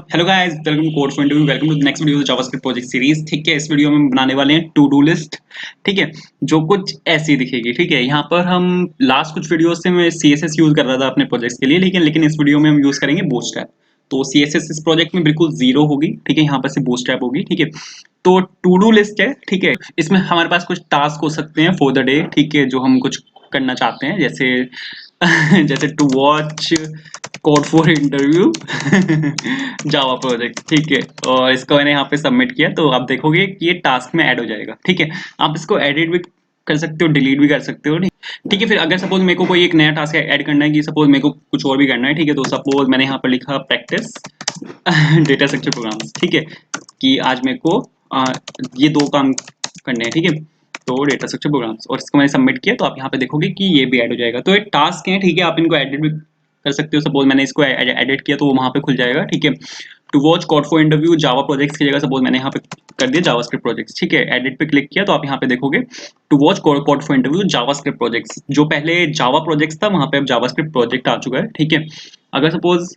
Hello guys, welcome code for interview. Welcome to the next video JavaScript project series. ठीक है, इस video में हम बनाने वाले हैं टू डू लिस्ट। ठीक है, जो कुछ ऐसी दिखेगी। ठीक है, यहाँ पर हम लास्ट कुछ वीडियो से मैं CSS यूज कर रहा था अपने प्रोजेक्ट्स के लिए, लेकिन इस वीडियो में हम यूज करेंगे बूटस्ट्रैप। तो CSS इस प्रोजेक्ट में बिल्कुल जीरो होगी। ठीक है, यहाँ पर से बूटस्ट्रैप होगी। ठीक है, तो टू डू लिस्ट है। ठीक है, इसमें हमारे पास कुछ टास्क हो सकते हैं फॉर द डे। ठीक है, जो हम कुछ करना चाहते हैं, जैसे जैसे to watch code for interview Java project. ठीक है, और इसको मैंने यहाँ पे सबमिट किया, तो आप देखोगे कि ये टास्क में ऐड हो जाएगा। ठीक है, आप इसको एडिट भी कर सकते हो, डिलीट भी कर सकते हो। ठीक है, फिर अगर सपोज मेरे को कोई एक नया टास्क ऐड करना है, कि सपोज मेरे को कुछ और भी करना है। ठीक है, तो सपोज मैंने यहाँ पर लिखा प्रैक्टिस डेटा स्ट्रक्चर प्रोग्राम्स। ठीक है, कि आज मेरे को ये दो काम करने हैं। ठीक है, तो डेटा स्ट्रक्चर प्रोग्राम्स, और इसको मैंने सबमिट किया, तो आप यहाँ पे देखोगे कि ये भी ऐड हो जाएगा। तो ये टास्क है। ठीक है, आप इनको एडिट भी कर सकते हो। सपोज मैंने इसको एडिट किया, तो वो वहाँ पे खुल जाएगा। ठीक है, to watch code for interview Java projects की जगह सपोज मैंने यहाँ पे कर दिया जावास्क्रिप्ट प्रोजेक्ट्स। ठीक है, एडिट पे क्लिक किया, तो आप यहाँ पे देखोगे to watch code for interview JavaScript projects. जो पहले जावा प्रोजेक्ट्स था, वहाँ पे अब जावास्क्रिप्ट प्रोजेक्ट आ चुका है। ठीक है, अगर सपोज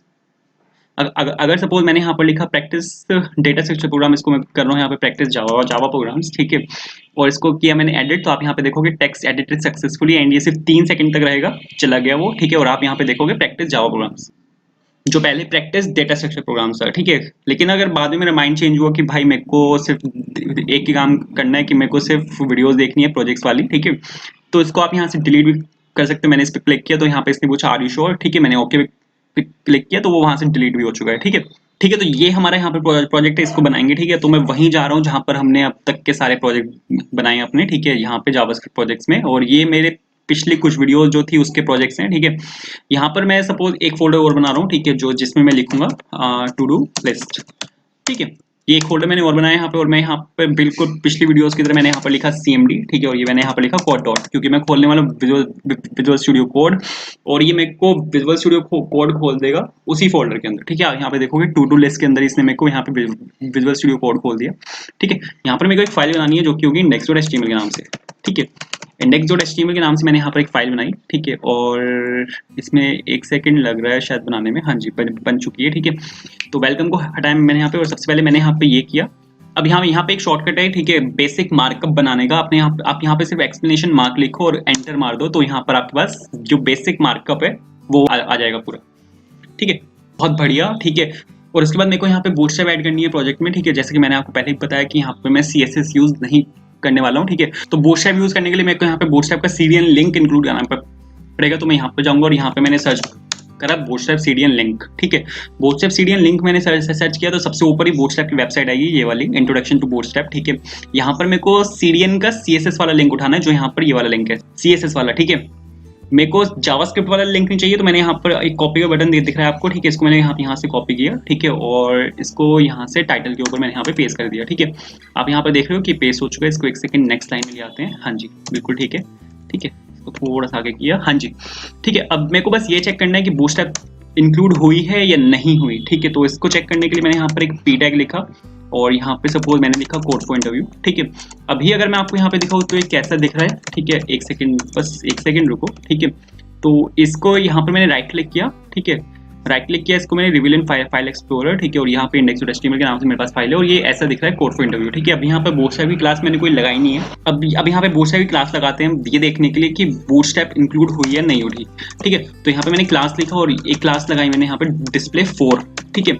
अगर सपोज मैंने यहाँ पर लिखा प्रैक्टिस डेटा स्ट्रक्चर प्रोग्राम, इसको मैं कर रहा हूँ यहाँ पे प्रैक्टिस जावा जावा प्रोग्राम्स। ठीक है, और इसको किया मैंने एडिट, तो आप यहाँ पे देखोगे टेक्स्ट एडिटेड सक्सेसफुली, एंड ये सिर्फ 3 सेकंड तक रहेगा, चला गया वो। ठीक है, और आप यहाँ पे देखोगे प्रैक्टिस जावा प्रोग्राम्स, जो पहले प्रैक्टिस डेटा स्ट्रक्चर प्रोग्राम्स था। ठीक है, लेकिन अगर बाद में मेरा माइंड चेंज हुआ कि भाई मेरे को सिर्फ एक ही काम करना है, कि मेरे को सिर्फ वीडियोस देखनी है प्रोजेक्ट्स वाली। ठीक है, तो इसको आप यहाँ से डिलीट भी कर सकते हो। मैंने इस पर क्लिक किया, तो यहाँ पे इसने पूछा आर यू श्योर। ठीक है, मैंने ओके पे क्लिक किया, तो वो वहां से डिलीट भी हो चुका है। ठीक है, ठीक है, तो ये हमारा यहाँ पे प्रोजेक्ट है, इसको बनाएंगे। ठीक है, तो मैं वहीं जा रहा हूँ जहां पर हमने अब तक के सारे प्रोजेक्ट बनाए अपने। ठीक है, यहाँ पे जावास्क्रिप्ट प्रोजेक्ट्स में, और ये मेरे पिछली कुछ वीडियोस जो थी उसके प्रोजेक्ट्स हैं। ठीक है, यहाँ पर मैं सपोज एक फोल्डर और बना रहा हूँ। ठीक है, जो जिसमें मैं लिखूंगा टू डू लिस्ट। ठीक है, ये एक फोल्डर मैंने और बनाया यहाँ पे, और मैं यहाँ पे बिल्कुल पिछली वीडियोस की तरह मैंने यहाँ पर लिखा CMD। ठीक है, और ये मैंने यहाँ पर लिखा कोड डॉट, क्योंकि मैं खोलने वाला विजुअल स्टूडियो कोड, और ये मेरे को विजुअल स्टूडियो कोड खोल देगा उसी फोल्डर के अंदर। ठीक है, यहाँ पे देखोगे टू डू लिस्ट के अंदर इसने मेरे को यहाँ पे विजुअल स्टूडियो कोड खोल दिया। ठीक है, यहाँ पर मेरे को एक फाइल बनानी है, जो कि होगी index.html के नाम से। ठीक है, index.html के नाम से मैंने यहाँ पर एक फाइल बनाई। ठीक है, और इसमें 1 सेकंड लग रहा है शायद बनाने में। हाँ जी, बन चुकी है। ठीक है, तो वेलकम को हटाया मैंने यहाँ पे, और सबसे पहले मैंने यहाँ पे ये किया। अब यहाँ पे एक शॉर्टकट है। ठीक है, बेसिक मार्कअप बनाने का। अपने आप यहाँ पे सिर्फ एक्सप्लेनेशन मार्क लिखो और एंटर मार दो, तो यहाँ पर आपके पास जो बेसिक मार्कअप है वो आ जाएगा पूरा। ठीक है, बहुत बढ़िया। ठीक है, और उसके बाद मेरे को यहाँ पे बूटस्ट्रैप ऐड करनी है प्रोजेक्ट में। ठीक है, जैसे कि मैंने आपको पहले ही बताया कि यहाँ पे मैं CSS यूज नहीं करने वाला हूँ। ठीक है, तो बूटस्ट्रैप यूज करने के लिए मेरे को यहाँ पे बूटस्ट्रैप का CDN लिंक इंक्लूड करना पड़ेगा। तो मैं यहाँ पे जाऊंगा, और यहाँ पे मैंने सर्च करा बूटस्ट्रैप CDN लिंक। ठीक है, बूटस्ट्रैप CDN लिंक मैंने सर्च किया, तो सबसे ऊपर ही बूटस्ट्रैप की वेबसाइट आएगी, ये वाली इंट्रोडक्शन टू बूटस्ट्रैप। ठीक है, यहाँ पर मेरे को CDN का CSS वाला लिंक उठाना है, जो यहाँ पर ये वाला लिंक है CSS वाला। ठीक है, मेरे को जावास्क्रिप्ट वाला लिंक नहीं चाहिए, तो मैंने यहाँ पर एक कॉपी का बटन दिख रहा है आपको। ठीक है, इसको मैंने यहाँ से कॉपी किया। ठीक है, और इसको यहाँ से टाइटल के ऊपर मैंने यहाँ पे पेस्ट कर दिया। ठीक है, आप यहाँ पे देख रहे हो कि पेस्ट हो चुका है। इसको 1 सेकंड नेक्स्ट लाइन में ले आते हैं। हाँ जी, बिल्कुल ठीक है। ठीक है, इसको थोड़ा सा आगे किया। हाँ जी, ठीक है, अब मेरे को बस ये चेक करना है कि बूटस्ट्रैप इंक्लूड हुई है या नहीं हुई। ठीक है, तो इसको चेक करने के लिए मैंने यहाँ पर एक p टैग लिखा, और यहाँ पे सपोज मैंने लिखा कोड फॉर इंटरव्यू। ठीक है, अभी अगर मैं आपको यहाँ पे दिखाऊँ तो ये कैसा दिख रहा है। ठीक है, 1 सेकंड, बस 1 सेकंड रुको। ठीक है, तो इसको यहाँ पर मैंने राइट क्लिक किया। ठीक है, राइट क्लिक किया, इसको मैंने रिवील इन फाइल एक्सप्लोरर। ठीक है, और यहाँ पे index.html के नाम से मेरे पास फाइल है, और ये ऐसा दिख रहा है कोड फॉर इंटरव्यू। ठीक है, अब यहाँ पे बूटस्ट्रैप की क्लास मैंने कोई लगाई नहीं है। अब यहाँ पे बूटस्ट्रैप की क्लास लगाते हैं ये देखने के लिए कि बूटस्ट्रैप इंक्लूड हुई या नहीं हुई। ठीक है, तो यहाँ पे मैंने क्लास लिखा, और एक क्लास लगाई मैंने यहाँ पे डिस्प्ले 4। ठीक है,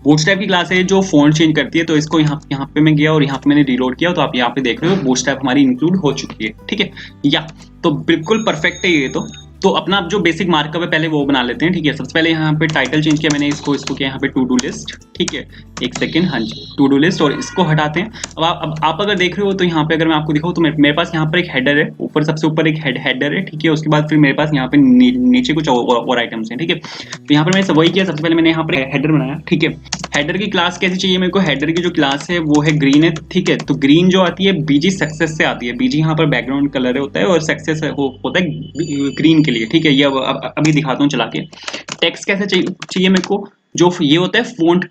बूटस्ट्रैप की क्लास है जो फॉन्ट चेंज करती है, तो इसको यहाँ पे मैं गया, और यहाँ पे मैंने रीलोड किया, तो आप यहाँ पे देख रहे हो बूटस्ट्रैप हमारी इंक्लूड हो चुकी है। ठीक है, या तो बिल्कुल परफेक्ट है ये। तो अपना जो बेसिक मार्कअप है पहले वो बना लेते हैं। ठीक है, सबसे पहले यहाँ पे टाइटल चेंज किया मैंने, इसको किया यहाँ पे टू डू लिस्ट। ठीक है, 1 सेकंड। हाँ जी, टू डू लिस्ट, और इसको हटाते हैं। अब आप अगर देख रहे हो, तो यहाँ पे अगर मैं आपको दिखाऊँ, तो मेरे पास यहाँ पर एक हेडर है, ऊपर सबसे ऊपर एक हेडर है। ठीक है, उसके बाद फिर मेरे पास यहाँ पे नीचे कुछ और आइटम्स हैं। ठीक है, तो यहाँ पर मैंने वही किया, सबसे पहले मैंने यहाँ पर हेडर बनाया। ठीक है, हेडर की क्लास कैसी चाहिए मेरे को? हेडर की जो क्लास है वो है ग्रीन है। ठीक है, तो ग्रीन जो आती है BG सक्सेस से आती है। BG यहाँ पर बैकग्राउंड कलर होता है, और सक्सेस होता है ग्रीन के लिए। ठीक है, ये अभी दिखाता हूँ चला के। टेक्स्ट कैसे चाहिए मेरे को? जो ये होता है फॉन्ट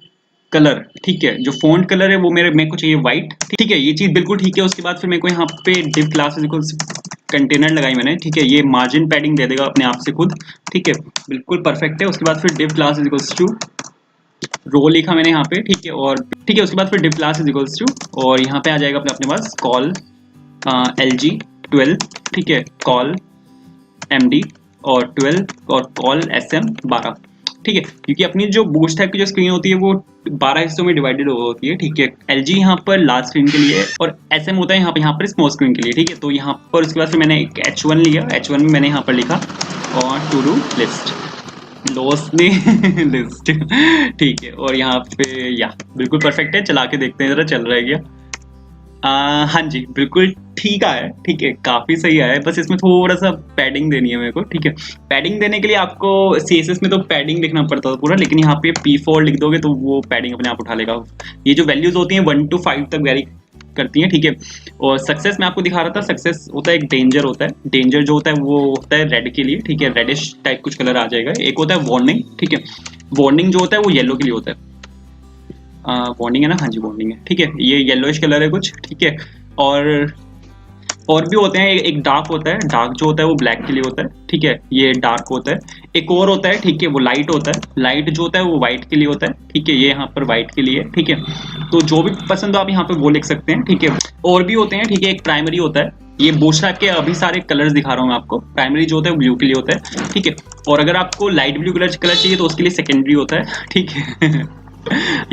कलर। ठीक है, जो फॉन्ट कलर है वो मेरे को चाहिए व्हाइट। ठीक है, ये चीज बिल्कुल ठीक है। उसके बाद फिर मेरे को यहाँ पे डिव क्लास कंटेनर लगाई मैंने। ठीक है, ये मार्जिन पैडिंग दे देगा अपने आप से खुद। ठीक है, बिल्कुल परफेक्ट है। उसके बाद फिर div class is equals to row लिखा मैंने यहाँ पे, ठीक है। और ठीक है, उसके बाद फिर div class is equals to, और यहाँ पे आ जाएगा अपने पास कॉल LG12, ठीक है, कॉल MD और 12 और कॉल SM12, ठीक है। क्योंकि अपनी जो बूटस्ट्रैप की जो स्क्रीन होती है वो 12 हिस्सों में डिवाइडेड होती है, ठीक है। LG यहाँ पर लार्ज स्क्रीन के लिए और SM होता है यहाँ पर स्मॉल स्क्रीन के लिए, ठीक है। तो यहाँ पर उसके बाद फिर मैंने एक H1 लिया, H1 में मैंने यहाँ पर लिखा और टू डू लिस्ट लोसली लिस्ट, ठीक है। और यहाँ पे या बिल्कुल परफेक्ट है, चला के देखते हैं जरा चल रहा है क्या। हाँ जी, बिल्कुल ठीक आया है, ठीक है, काफी सही आया है। बस इसमें थोड़ा सा पैडिंग देनी है मेरे को, ठीक है। पैडिंग देने के लिए आपको CSS में तो पैडिंग लिखना पड़ता था पूरा, लेकिन यहाँ पे P4 लिख दोगे तो वो पैडिंग अपने आप उठा लेगा। ये जो वैल्यूज होती हैं 1 to 5 तक वेरी करती हैं, ठीक है। और सक्सेस मैं आपको दिखा रहा था, सक्सेस होता है एक डेंजर होता है, डेंजर जो होता है वो होता है रेड के लिए, ठीक है, रेडिश टाइप कुछ कलर आ जाएगा। एक होता है वार्निंग, ठीक है, वार्निंग जो होता है वो येलो के लिए होता है। वार्निंग है ना, हाँ जी वार्निंग है, ठीक है, ये येलोइश कलर है कुछ, ठीक है। और भी होते हैं, एक डार्क होता है, डार्क जो होता है वो ब्लैक के लिए होता है, ठीक है, ये डार्क होता है। एक और होता है, ठीक है, वो लाइट होता है, लाइट जो होता है वो व्हाइट के लिए होता है, ठीक है, ये यहाँ पर व्हाइट के लिए, ठीक है। तो जो भी पसंद हो आप यहाँ पे वो लिख सकते हैं, ठीक है। और भी होते हैं, ठीक है, एक प्राइमरी होता है, ये बूटस्ट्रैप के अभी सारे कलर्स दिखा रहा हूँ मैं आपको। प्राइमरी जो होता है वो ब्लू के लिए होता है, ठीक है। और अगर आपको लाइट ब्लू कलर चाहिए तो उसके लिए सेकेंडरी होता है, ठीक है।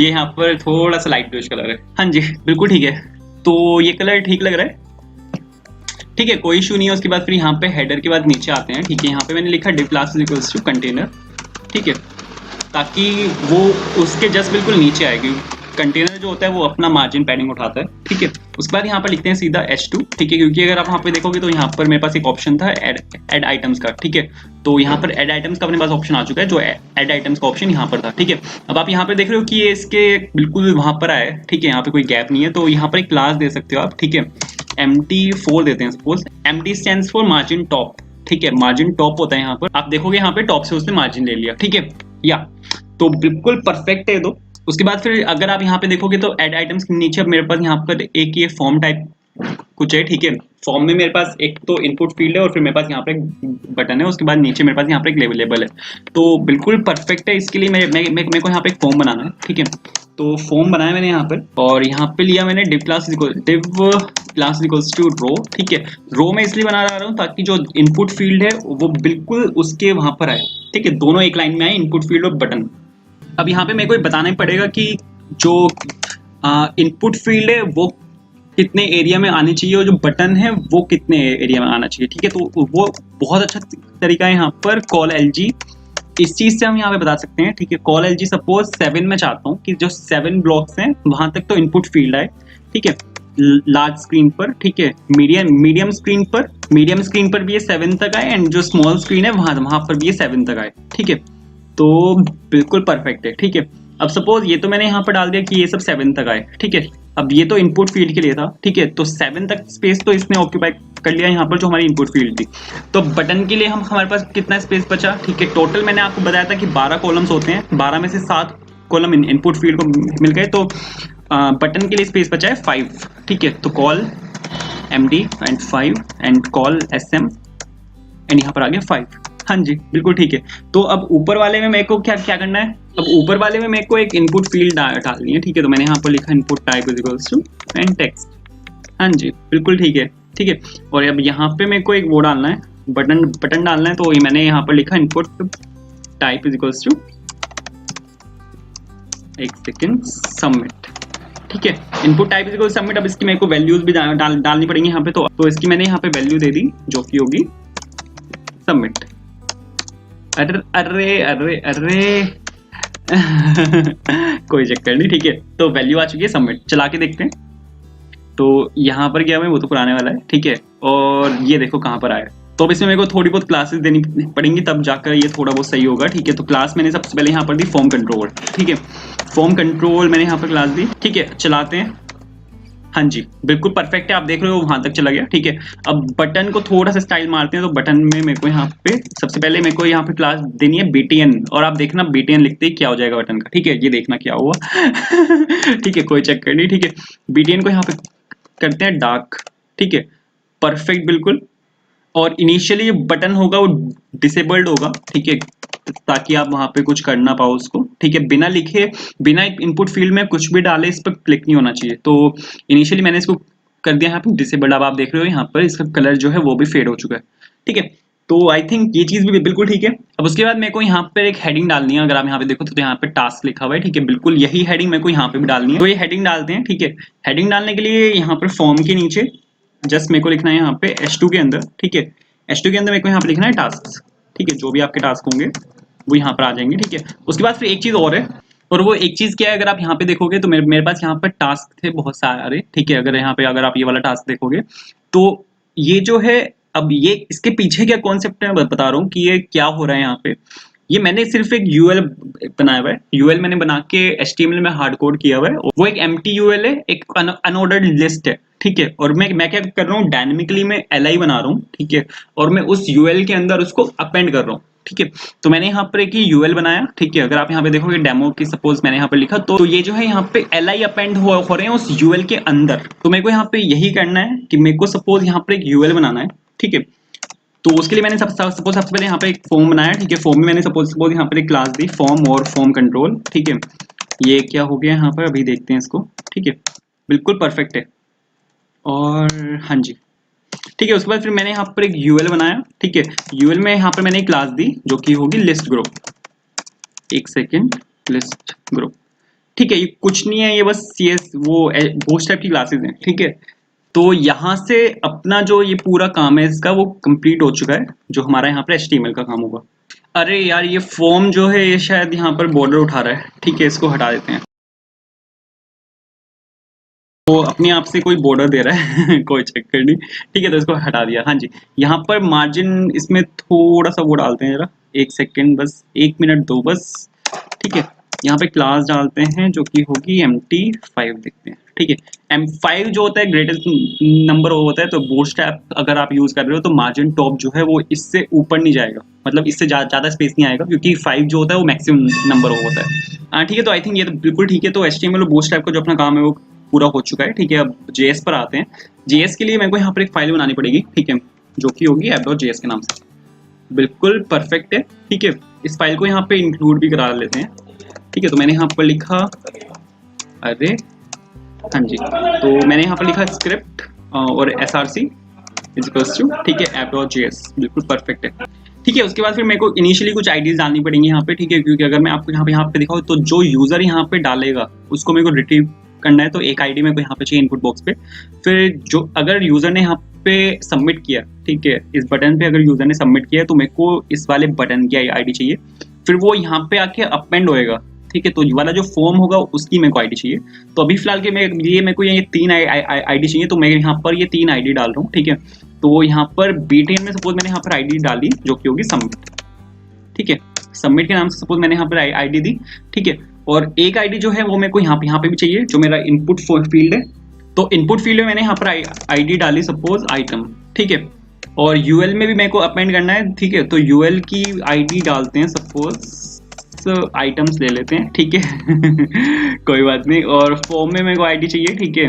ये यहाँ पर थोड़ा सा लाइट ब्लूइश कलर है, हाँ जी बिल्कुल ठीक है। तो ये कलर ठीक लग रहा है, ठीक है, कोई इशू नहीं है। उसके बाद फिर यहाँ पे हेडर के बाद नीचे आते हैं, ठीक है। यहाँ पे मैंने लिखा div class is equals to container, ठीक है, ताकि वो उसके जस्ट बिल्कुल नीचे आएगी। कंटेनर जो होता है वो अपना मार्जिन पैडिंग उठाता है, ठीक है। उसके बाद यहाँ पर लिखते हैं सीधा H2, ठीक है, क्योंकि अगर आप वहाँ पे देखोगे तो यहाँ पर मेरे पास एक ऑप्शन था एड आइटम्स का, ठीक है। तो यहाँ पर एड आइटम्स का अपने पास ऑप्शन आ चुका है, जो एड आइटम्स का ऑप्शन यहाँ पर था, ठीक है। अब आप यहाँ पे देख रहे हो कि ये इसके बिल्कुल वहाँ पर आए, ठीक है, यहाँ पे कोई गैप नहीं है। तो यहाँ पर एक क्लास दे सकते हो आप, ठीक है, MT4 देते हैं suppose. MT stands for margin top, ठीक है, मार्जिन टॉप होता है यहाँ पर। आप देखोगे यहाँ पे टॉप से उसने मार्जिन ले लिया, ठीक है, या तो बिल्कुल परफेक्ट है। दो उसके बाद फिर अगर आप यहाँ पे देखोगे तो ऐड आइटम्स के नीचे मेरे पास यहाँ पर एक ये फॉर्म टाइप कुछ है, ठीक है। फॉर्म में मेरे पास एक तो इनपुट फील्ड है और फिर मेरे पास यहाँ पे एक बटन है, उसके बाद नीचे मेरे पास यहाँ पे एक लेबल है। तो बिल्कुल परफेक्ट है। इसके लिए मेरे को यहाँ पे एक फॉर्म बनाना है, ठीक है। तो फॉर्म बनाया मैंने यहाँ पर, और यहाँ पे लिया मैंने div class इक्वल्स टू रो, ठीक है। रो में इसलिए बना रहा हूँ ताकि जो इनपुट फील्ड है वो बिल्कुल उसके वहां पर आए, ठीक है, दोनों एक लाइन में आए, इनपुट फील्ड और बटन। अब यहाँ पे मेरे को बताना ही पड़ेगा कि जो इनपुट फील्ड है वो कितने एरिया में आनी चाहिए और जो बटन है वो कितने एरिया में आना चाहिए, ठीक है। तो वो बहुत अच्छा तरीका है यहाँ पर कॉल LG, इस चीज से हम यहाँ पे बता सकते हैं, ठीक है। कॉल LG सपोज 7 में चाहता हूँ कि जो 7 ब्लॉक्स हैं वहां तक तो इनपुट फील्ड आए, ठीक है, लार्ज स्क्रीन पर, ठीक है, मीडियम स्क्रीन पर भी ये 7 तक आए, एंड जो स्मॉल स्क्रीन है वहां पर भी ये 7 तक आए, ठीक है। तो बिल्कुल परफेक्ट है, ठीक है। अब सपोज ये तो मैंने यहाँ पर डाल दिया कि ये सब 7 तक आए, ठीक है। अब ये तो इनपुट फील्ड के लिए था, ठीक है, तो 7 तक स्पेस तो इसने ऑक्यूपाई कर लिया यहाँ पर जो हमारी इनपुट फील्ड थी। तो बटन के लिए हमारे पास कितना स्पेस बचा, ठीक है। टोटल मैंने आपको बताया था कि 12 कॉलम्स होते हैं, 12 में से 7 कॉलम इनपुट फील्ड को मिल गए, तो बटन के लिए स्पेस बचा है 5, ठीक है। तो call MD and 5 and call SM and यहाँ पर आ गया 5, हाँ जी बिल्कुल ठीक है। तो अब ऊपर वाले में मेरे को क्या करना है, अब ऊपर वाले में मेरे को एक इनपुट फील्ड डालनी है, ठीक है। तो मैंने यहाँ पर लिखा input type is equals to and text, हाँ जी बिल्कुल ठीक है, ठीक है। और अब यहाँ पे मेरे को एक वो डालना है, बटन डालना है, तो मैंने यहाँ पर लिखा input type is equals to, एक सेकेंड, सबमिट, ठीक है। Input type is equal submit. अब इसकी मेरे को वैल्यूज भी डालनी पड़ेंगी यहाँ पे, तो इसकी मैंने यहाँ पे वैल्यू दे दी जो कि होगी सबमिट। अरे अरे अरे अरे कोई चक्कर नहीं, ठीक है। तो वैल्यू आ चुकी है, सबमिट, चला के देखते हैं। तो यहाँ पर गया मैं, वो तो पुराने वाला है, ठीक है। और ये देखो कहाँ पर आया। तो अब इसमें मेरे को थोड़ी बहुत क्लासेस देनी पड़ेंगी, तब जाकर ये थोड़ा बहुत सही होगा, ठीक है। तो क्लास मैंने सबसे पहले यहाँ पर दी फॉर्म कंट्रोल, ठीक है, फॉर्म कंट्रोल मैंने यहाँ पर क्लास दी, ठीक है। चलाते हैं, हाँ जी बिल्कुल परफेक्ट है, आप देख रहे हो वहां तक चला गया, ठीक है। अब बटन को थोड़ा सा स्टाइल मारते हैं, तो बटन में मेरे को यहाँ पे सबसे पहले मेरे को यहाँ पे क्लास देनी है BTN, और आप देखना BTN लिखते ही क्या हो जाएगा बटन का, ठीक है। ये देखना क्या हुआ ठीक है, कोई चक्कर नहीं, ठीक है। BTN को यहाँ पे करते हैं डार्क, ठीक है, परफेक्ट बिल्कुल। और इनिशियली जो बटन होगा वो डिसेबल्ड होगा, ठीक है, ताकि आप वहां पे कुछ कर ना पाओ उसको, ठीक है, बिना लिखे, बिना इनपुट फील्ड में कुछ भी डाले इस पर क्लिक नहीं होना चाहिए। तो इनिशियली मैंने इसको कर दिया यहाँ पे डिसेबल्ड। अब आप देख रहे हो यहाँ पर इसका कलर जो है वो भी फेड हो चुका है, ठीक है। तो आई थिंक ये चीज भी बिल्कुल ठीक है। अब उसके बाद मेरे को यहाँ पर एक हेडिंग डालनी है। अगर आप यहाँ पे देखो तो यहाँ पे टास्क लिखा हुआ है, ठीक है, बिल्कुल यही हेडिंग मेरे को यहाँ पे भी डालनी है। तो ये हेडिंग डालते हैं, ठीक है। हेडिंग डालने के लिए यहाँ पर फॉर्म के नीचे जस्ट मेरे को लिखना है यहाँ पे H2 के अंदर, ठीक है, H2 के अंदर मेरे को यहाँ पे लिखना है टास्क, ठीक है, जो भी आपके टास्क होंगे वो यहाँ पर आ जाएंगे, ठीक है। उसके बाद फिर एक चीज और है, और वो एक चीज क्या है, अगर आप यहाँ पे देखोगे तो मेरे पास यहाँ पर टास्क थे बहुत सारे, ठीक है। अगर यहाँ पे अगर आप ये वाला टास्क देखोगे तो ये जो है, अब ये इसके पीछे क्या कॉन्सेप्ट है बता रहा हूँ कि ये क्या हो रहा है यहाँ पे। ये मैंने सिर्फ एक यूएल बनाया हुआ है, यूएल मैंने बना के एचटीएमएल में हार्ड कोड किया हुआ है। वो एक एम्प्टी यूएल है, एक अनऑर्डर्ड लिस्ट है, ठीक है। और मैं क्या कर रहा हूँ, डायनेमिकली मैं एलआई बना रहा हूँ, ठीक है, और मैं उस यूएल के अंदर उसको अपेंड कर रहा हूँ, ठीक है। तो मैंने यहाँ पर एक यूएल बनाया, ठीक है। अगर आप यहाँ पे देखोगे डेमो की सपोज मैंने यहाँ पे लिखा, तो ये जो है यहाँ पे एलआई अपेंड हो रहे हैं उस यूएल के अंदर। तो मेरे को यहाँ पे यही करना है कि मेरे को सपोज यहाँ पर एक यूएल बनाना है, ठीक है। तो उसके लिए मैंने सपोज सबसे पहले यहाँ पे एक फॉर्म बनाया, ठीक है। फॉर्म में मैंने सपोज यहाँ पर एक क्लास दी फॉर्म और फॉर्म कंट्रोल, ठीक है। ये क्या हो गया यहाँ पर, अभी देखते हैं इसको, ठीक है, बिल्कुल परफेक्ट है। और हाँ जी, ठीक है। उसके बाद फिर मैंने यहाँ पर एक यूएल बनाया, ठीक है। यूएल में यहाँ पर मैंने एक क्लास दी जो कि होगी लिस्ट ग्रुप, एक सेकेंड, लिस्ट ग्रुप, ठीक है। ये कुछ नहीं है, ये बस CS वो टाइप की क्लासेस हैं, ठीक है। तो यहाँ से अपना जो ये पूरा काम है इसका वो कंप्लीट हो चुका है, जो हमारा यहाँ पर HTML का काम होगा। अरे यार, ये फॉर्म जो है ये शायद यहाँ पर बॉर्डर उठा रहा है, ठीक है, इसको हटा देते हैं। तो अपने आप से कोई बॉर्डर दे रहा है कोई चक्कर नहीं, ठीक है, तो इसको हटा दिया। हाँ जी, यहाँ पर मार्जिन इसमें थोड़ा सा वो डालते हैं जरा, एक सेकेंड, बस 1 मिनट दो बस, ठीक है। यहाँ पे क्लास डालते हैं जो कि होगी MT5, देखते हैं, ठीक है। M5 जो होता है ग्रेटेस्ट नंबर होता है, तो बूटस्ट्रैप अगर आप यूज कर रहे हो तो मार्जिन टॉप जो है वो इससे ऊपर नहीं जाएगा, मतलब इससे ज्यादा स्पेस नहीं आएगा, क्योंकि 5 जो होता है वो मैक्सिमम नंबर होता है। ठीक है, तो आई थिंक ये तो बिल्कुल ठीक है। तो HTML और बूटस्ट्रैप का जो अपना काम है वो पूरा हो चुका है, ठीक है। अब JS पर आते हैं। JS के लिए मेरे को यहाँ पर एक फाइल बनानी पड़ेगी, ठीक है, जो कि होगी app.js के नाम से। बिल्कुल परफेक्ट है, ठीक है। इस फाइल को यहाँ पे इंक्लूड भी करा लेते हैं, ठीक है। तो मैंने यहाँ पर लिखा, अरे हाँ जी, तो मैंने यहाँ पर लिखा स्क्रिप्ट और src इक्वल्स टू, ठीक है, app.js, बिल्कुल परफेक्ट है, ठीक है। उसके बाद फिर मेरे को इनिशियली कुछ आईडीज डालनी पड़ेंगी यहाँ पे, ठीक है, क्योंकि अगर मैं आपको यहाँ पे दिखाऊँ तो जो यूजर यहाँ पे डालेगा उसको मेरे को रिट्रीव करना है। तो एक आईडी मेरे को यहाँ पे चाहिए इनपुट बॉक्स पे। फिर जो अगर यूजर ने यहाँ पे सबमिट किया, ठीक है, इस बटन पे अगर यूजर ने सबमिट किया तो मेरे को इस वाले बटन की आईडी चाहिए। फिर वो यहाँ पे आके अपेंड होएगा, ठीक है। तो ये वाला जो फॉर्म होगा उसकी मेरे को आईडी चाहिए। तो अभी फिलहाल के मेरे को ये 3 आईडी चाहिए, तो मैं यहाँ पर ये 3 आईडी डाल रहा हूँ, ठीक है। तो यहाँ पर BTN में सपोज मैंने यहाँ पर आईडी डाली जो कि होगी सबमिट, ठीक है। सबमिट के नाम से सपोज मैंने यहाँ पर आईडी दी, ठीक है। और एक आईडी जो है वो मेरे को यहाँ पे भी चाहिए, जो मेरा इनपुट फील्ड है। तो इनपुट फील्ड में मैंने यहाँ पर आईडी डाली सपोज आइटम, ठीक है। और यूएल में भी मेरे को अपेंड करना है, ठीक है। तो यूएल की आईडी डालते हैं, सपोज आइटम्स ले लेते हैं, ठीक है कोई बात नहीं। और फॉर्म में मेरे को आईडी चाहिए, ठीक है,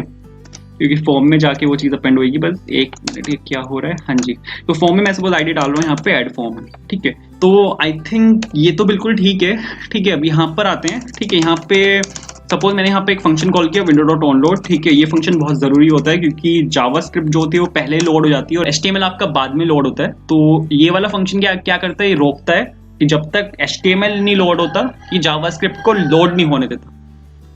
क्योंकि फॉर्म में जाके वो चीज़ अपेंड होगी। बस 1 मिनट, क्या हो रहा है, हाँ जी। तो फॉर्म में मैं सपोज आईडी डाल रहा हूँ यहाँ पे ऐड फॉर्म, ठीक है। तो आई थिंक ये तो बिल्कुल ठीक है, ठीक है। अब यहाँ पर आते हैं, ठीक है। यहाँ पे सपोज मैंने यहाँ पे एक फंक्शन कॉल किया window.onload, ठीक है। ये फंक्शन बहुत जरूरी होता है क्योंकि जावास्क्रिप्ट जो होती है वो पहले लोड हो जाती है और HTML आपका बाद में लोड होता है। तो ये वाला फंक्शन क्या करता है, ये रोकता है कि जब तक HTML नहीं लोड होता ये जावास्क्रिप्ट को लोड नहीं होने देता।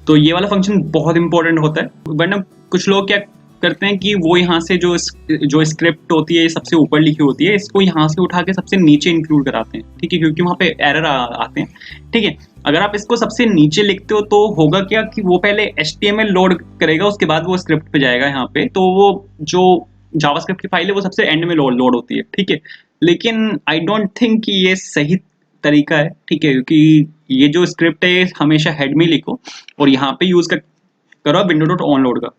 तो ये वाला फंक्शन बहुत इंपॉर्टेंट होता है। वरना कुछ लोग क्या करते हैं कि वो यहाँ से जो स्क्रिप्ट होती है सबसे ऊपर लिखी होती है, इसको यहाँ से उठा के सबसे नीचे इंक्लूड कराते हैं, ठीक है, क्योंकि वहाँ पे एरर आते हैं, ठीक है। अगर आप इसको सबसे नीचे लिखते हो तो होगा क्या कि वो पहले HTML लोड करेगा, उसके बाद वो स्क्रिप्ट पे जाएगा यहाँ पे। तो वो जो जावास्क्रिप्ट की फाइल है वो सबसे एंड में लोड होती है, ठीक है। लेकिन आई डोंट थिंक कि ये सही तरीका है, ठीक है, क्योंकि ये जो स्क्रिप्ट है हमेशा हेड में लिखो और यहाँ पे यूज करो window.onload का,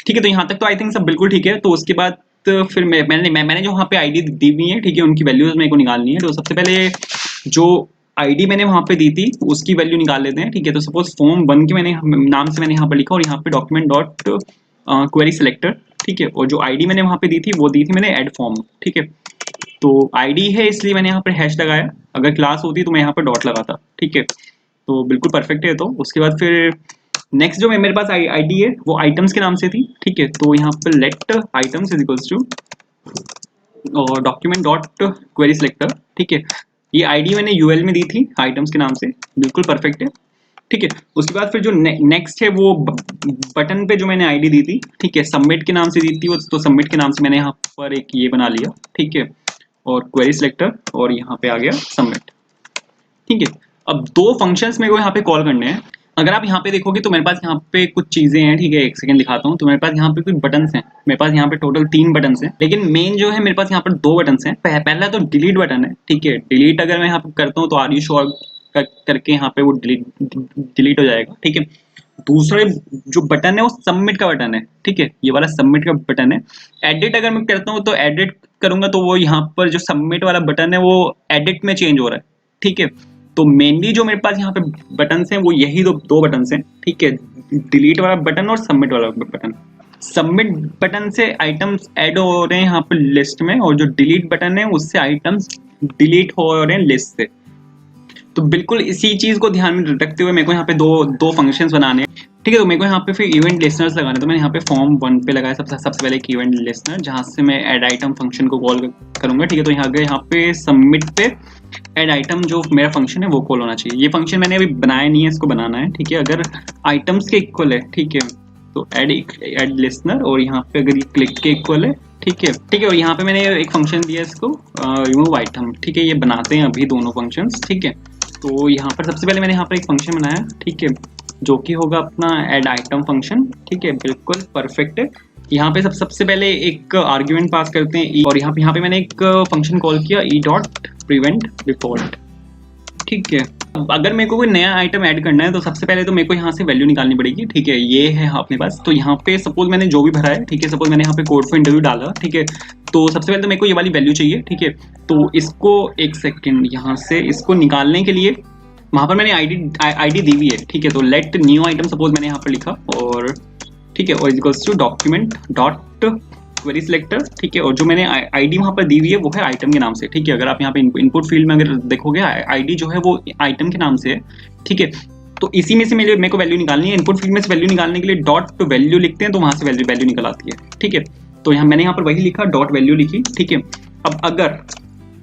ठीक है। तो यहाँ तक तो आई थिंक सब बिल्कुल ठीक है। तो उसके बाद फिर मैंने जो वहाँ पे आईडी दी हुई है, ठीक है, उनकी वैल्यूज मेरे को निकालनी है। तो सबसे पहले जो आईडी मैंने वहाँ पे दी थी उसकी वैल्यू निकाल लेते हैं, ठीक है। तो सपोज फॉर्म 1 के मैंने नाम से मैंने यहाँ पर लिखा और यहाँ पे डॉक्यूमेंट डॉट क्वेरी सिलेक्टर, ठीक है, और जो आईडी मैंने वहाँ पे दी थी वो दी थी मैंने ऐड फॉर्म, ठीक है। तो आईडी है इसलिए मैंने यहाँ पे हैश लगाया, अगर क्लास होती तो मैं यहाँ पे डॉट लगाता, ठीक है। तो बिल्कुल परफेक्ट है। तो उसके बाद फिर नेक्स्ट जो मेरे पास आईडी है वो आइटम्स के नाम से थी, ठीक है। तो यहाँ पे let items is equals to और डॉक्यूमेंट डॉट क्वेरी सिलेक्टर, ठीक है। ये आईडी मैंने यूएल में दी थी आइटम्स के नाम से, बिल्कुल परफेक्ट है, ठीक है। उसके बाद फिर जो नेक्स्ट है वो बटन पे जो मैंने आईडी दी थी, ठीक है, सबमिट के नाम से दी थी वो, तो सबमिट के नाम से मैंने यहाँ पर एक ये बना लिया, ठीक है, और क्वेरी सिलेक्टर और यहाँ पे आ गया सबमिट, ठीक है। अब दो फंक्शंस मेरे को यहाँ पे कॉल करने हैं। अगर आप यहाँ पे देखोगे तो मेरे पास यहाँ पे कुछ चीजें हैं, ठीक है, एक सेकंड दिखाता हूँ। तो मेरे पास यहाँ पे कुछ बटन्स हैं, मेरे पास यहाँ पे टोटल 3 बटन्स हैं, लेकिन मेन जो है मेरे पास यहाँ पर 2 बटन्स हैं। पहला तो डिलीट बटन है, ठीक है। डिलीट अगर मैं यहाँ पे करता हूँ तो आर यू श्योर करके यहाँ पे वो डिलीट हो जाएगा, ठीक है। दूसरे जो बटन है वो सबमिट का बटन है, ठीक है, ये वाला सबमिट का बटन है। एडिट अगर मैं करता हूँ तो एडिट करूंगा तो वो यहाँ पर जो सबमिट वाला बटन है वो एडिट में चेंज हो रहा है, ठीक है। तो मेनली जो मेरे पास यहाँ पे बटन्स हैं वो यही दो बटन्स हैं, ठीक है, डिलीट वाला बटन और सबमिट वाला बटन। सबमिट बटन से आइटम्स ऐड हो रहे हैं यहाँ पे लिस्ट में, और जो डिलीट बटन है उससे आइटम्स डिलीट हो रहे हैं लिस्ट से। तो बिल्कुल इसी चीज को ध्यान में रखते हुए मेरे को यहाँ पे दो फंक्शंस बनाने हैं, ठीक है। तो मेरे को यहाँ पे फिर इवेंट लिस्नर्स लगाने, तो मैंने यहाँ पे फॉर्म 1 पे लगाया सबसे पहले एक इवेंट लिस्नर, जहाँ से मैं ऐड आइटम फंक्शन को कॉल करूंगा, ठीक है। तो यहाँ पे सबमिट पे ऐड आइटम जो मेरा फंक्शन है वो कॉल होना चाहिए। ये फंक्शन मैंने अभी बनाया नहीं है, इसको बनाना है, ठीक है। अगर आइटम्स के इक्वल है, ठीक है, तो ऐड लिस्नर, और यहाँ पे अगर ये क्लिक के इक्वल है, ठीक है, ठीक है। और यहाँ पे मैंने एक फंक्शन दिया इसको रिमूव आइटम, ठीक है। ये बनाते हैं अभी दोनों फंक्शंस, ठीक है। तो यहाँ पर सबसे पहले मैंने यहाँ पर एक फंक्शन बनाया, ठीक है, जो कि होगा अपना ऐड आइटम फंक्शन, ठीक है, बिल्कुल परफेक्ट है। यहाँ पे सबसे पहले एक आर्ग्यूमेंट पास करते हैं और यहाँ पे मैंने एक फंक्शन कॉल किया ई डॉट प्रिवेंट डिफॉल्ट, ठीक है। अब अगर मेरे को कोई नया आइटम ऐड करना है तो सबसे पहले तो मेरे को यहाँ से वैल्यू निकालनी पड़ेगी, ठीक है। ये है अपने पास, तो यहाँ पे सपोज मैंने जो भी भरा है, ठीक है, सपोज मैंने यहाँ पे कोड फॉर इंटरव्यू डाला, ठीक है। तो सबसे पहले तो मेरे को ये वाली वैल्यू चाहिए, ठीक है। तो इसको एक सेकेंड यहाँ से इसको निकालने के लिए वहां पर मैंने आईडी दी हुई है, ठीक है। तो लेट न्यू आइटम सपोज मैंने यहाँ पर लिखा, और ठीक है, और equals to document dot query selector, ठीक है। और जो मैंने आईडी वहां पर दी हुई है वो है आइटम के नाम से, ठीक है। अगर आप यहाँ पे इनपुट फील्ड में अगर देखोगे आईडी जो है वो आइटम के नाम से है, ठीक है। तो इसी में से मेरे को वैल्यू निकालनी है। इनपुट फील्ड में से वैल्यू निकालने के लिए डॉट वैल्यू लिखते हैं, तो वहां से वैल्यू निकल आती है, ठीक है। तो यहाँ मैंने यहाँ पर वही लिखा, डॉट वैल्यू लिखी, ठीक है। अब अगर,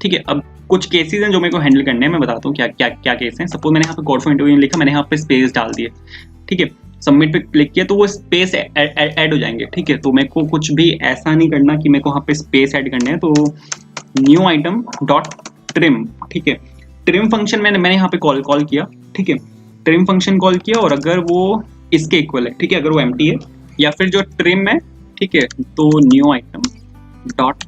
ठीक है, अब कुछ केसेस हैं जो मेरे को हैंडल करने हैं, मैं बताता हूँ क्या केस हैं। सपोज मैंने यहाँ पे कोड फॉर इंटरव्यू लिखा, मैंने यहाँ पे स्पेस डाल दिए, ठीक है। सबमिट पे क्लिक किया तो वो स्पेस ऐड हो जाएंगे, ठीक है। तो मेरे को कुछ भी ऐसा नहीं करना कि मेरे को यहाँ पे स्पेस ऐड करने हैं। तो न्यू आइटम डॉट ट्रिम, ठीक है, ट्रिम फंक्शन मैंने यहाँ पे कॉल किया, ठीक है। ट्रिम फंक्शन कॉल किया, और अगर वो इसके इक्वल है, ठीक है, अगर वो एम्प्टी है या फिर जो ट्रिम है, ठीक है, तो न्यू आइटम डॉट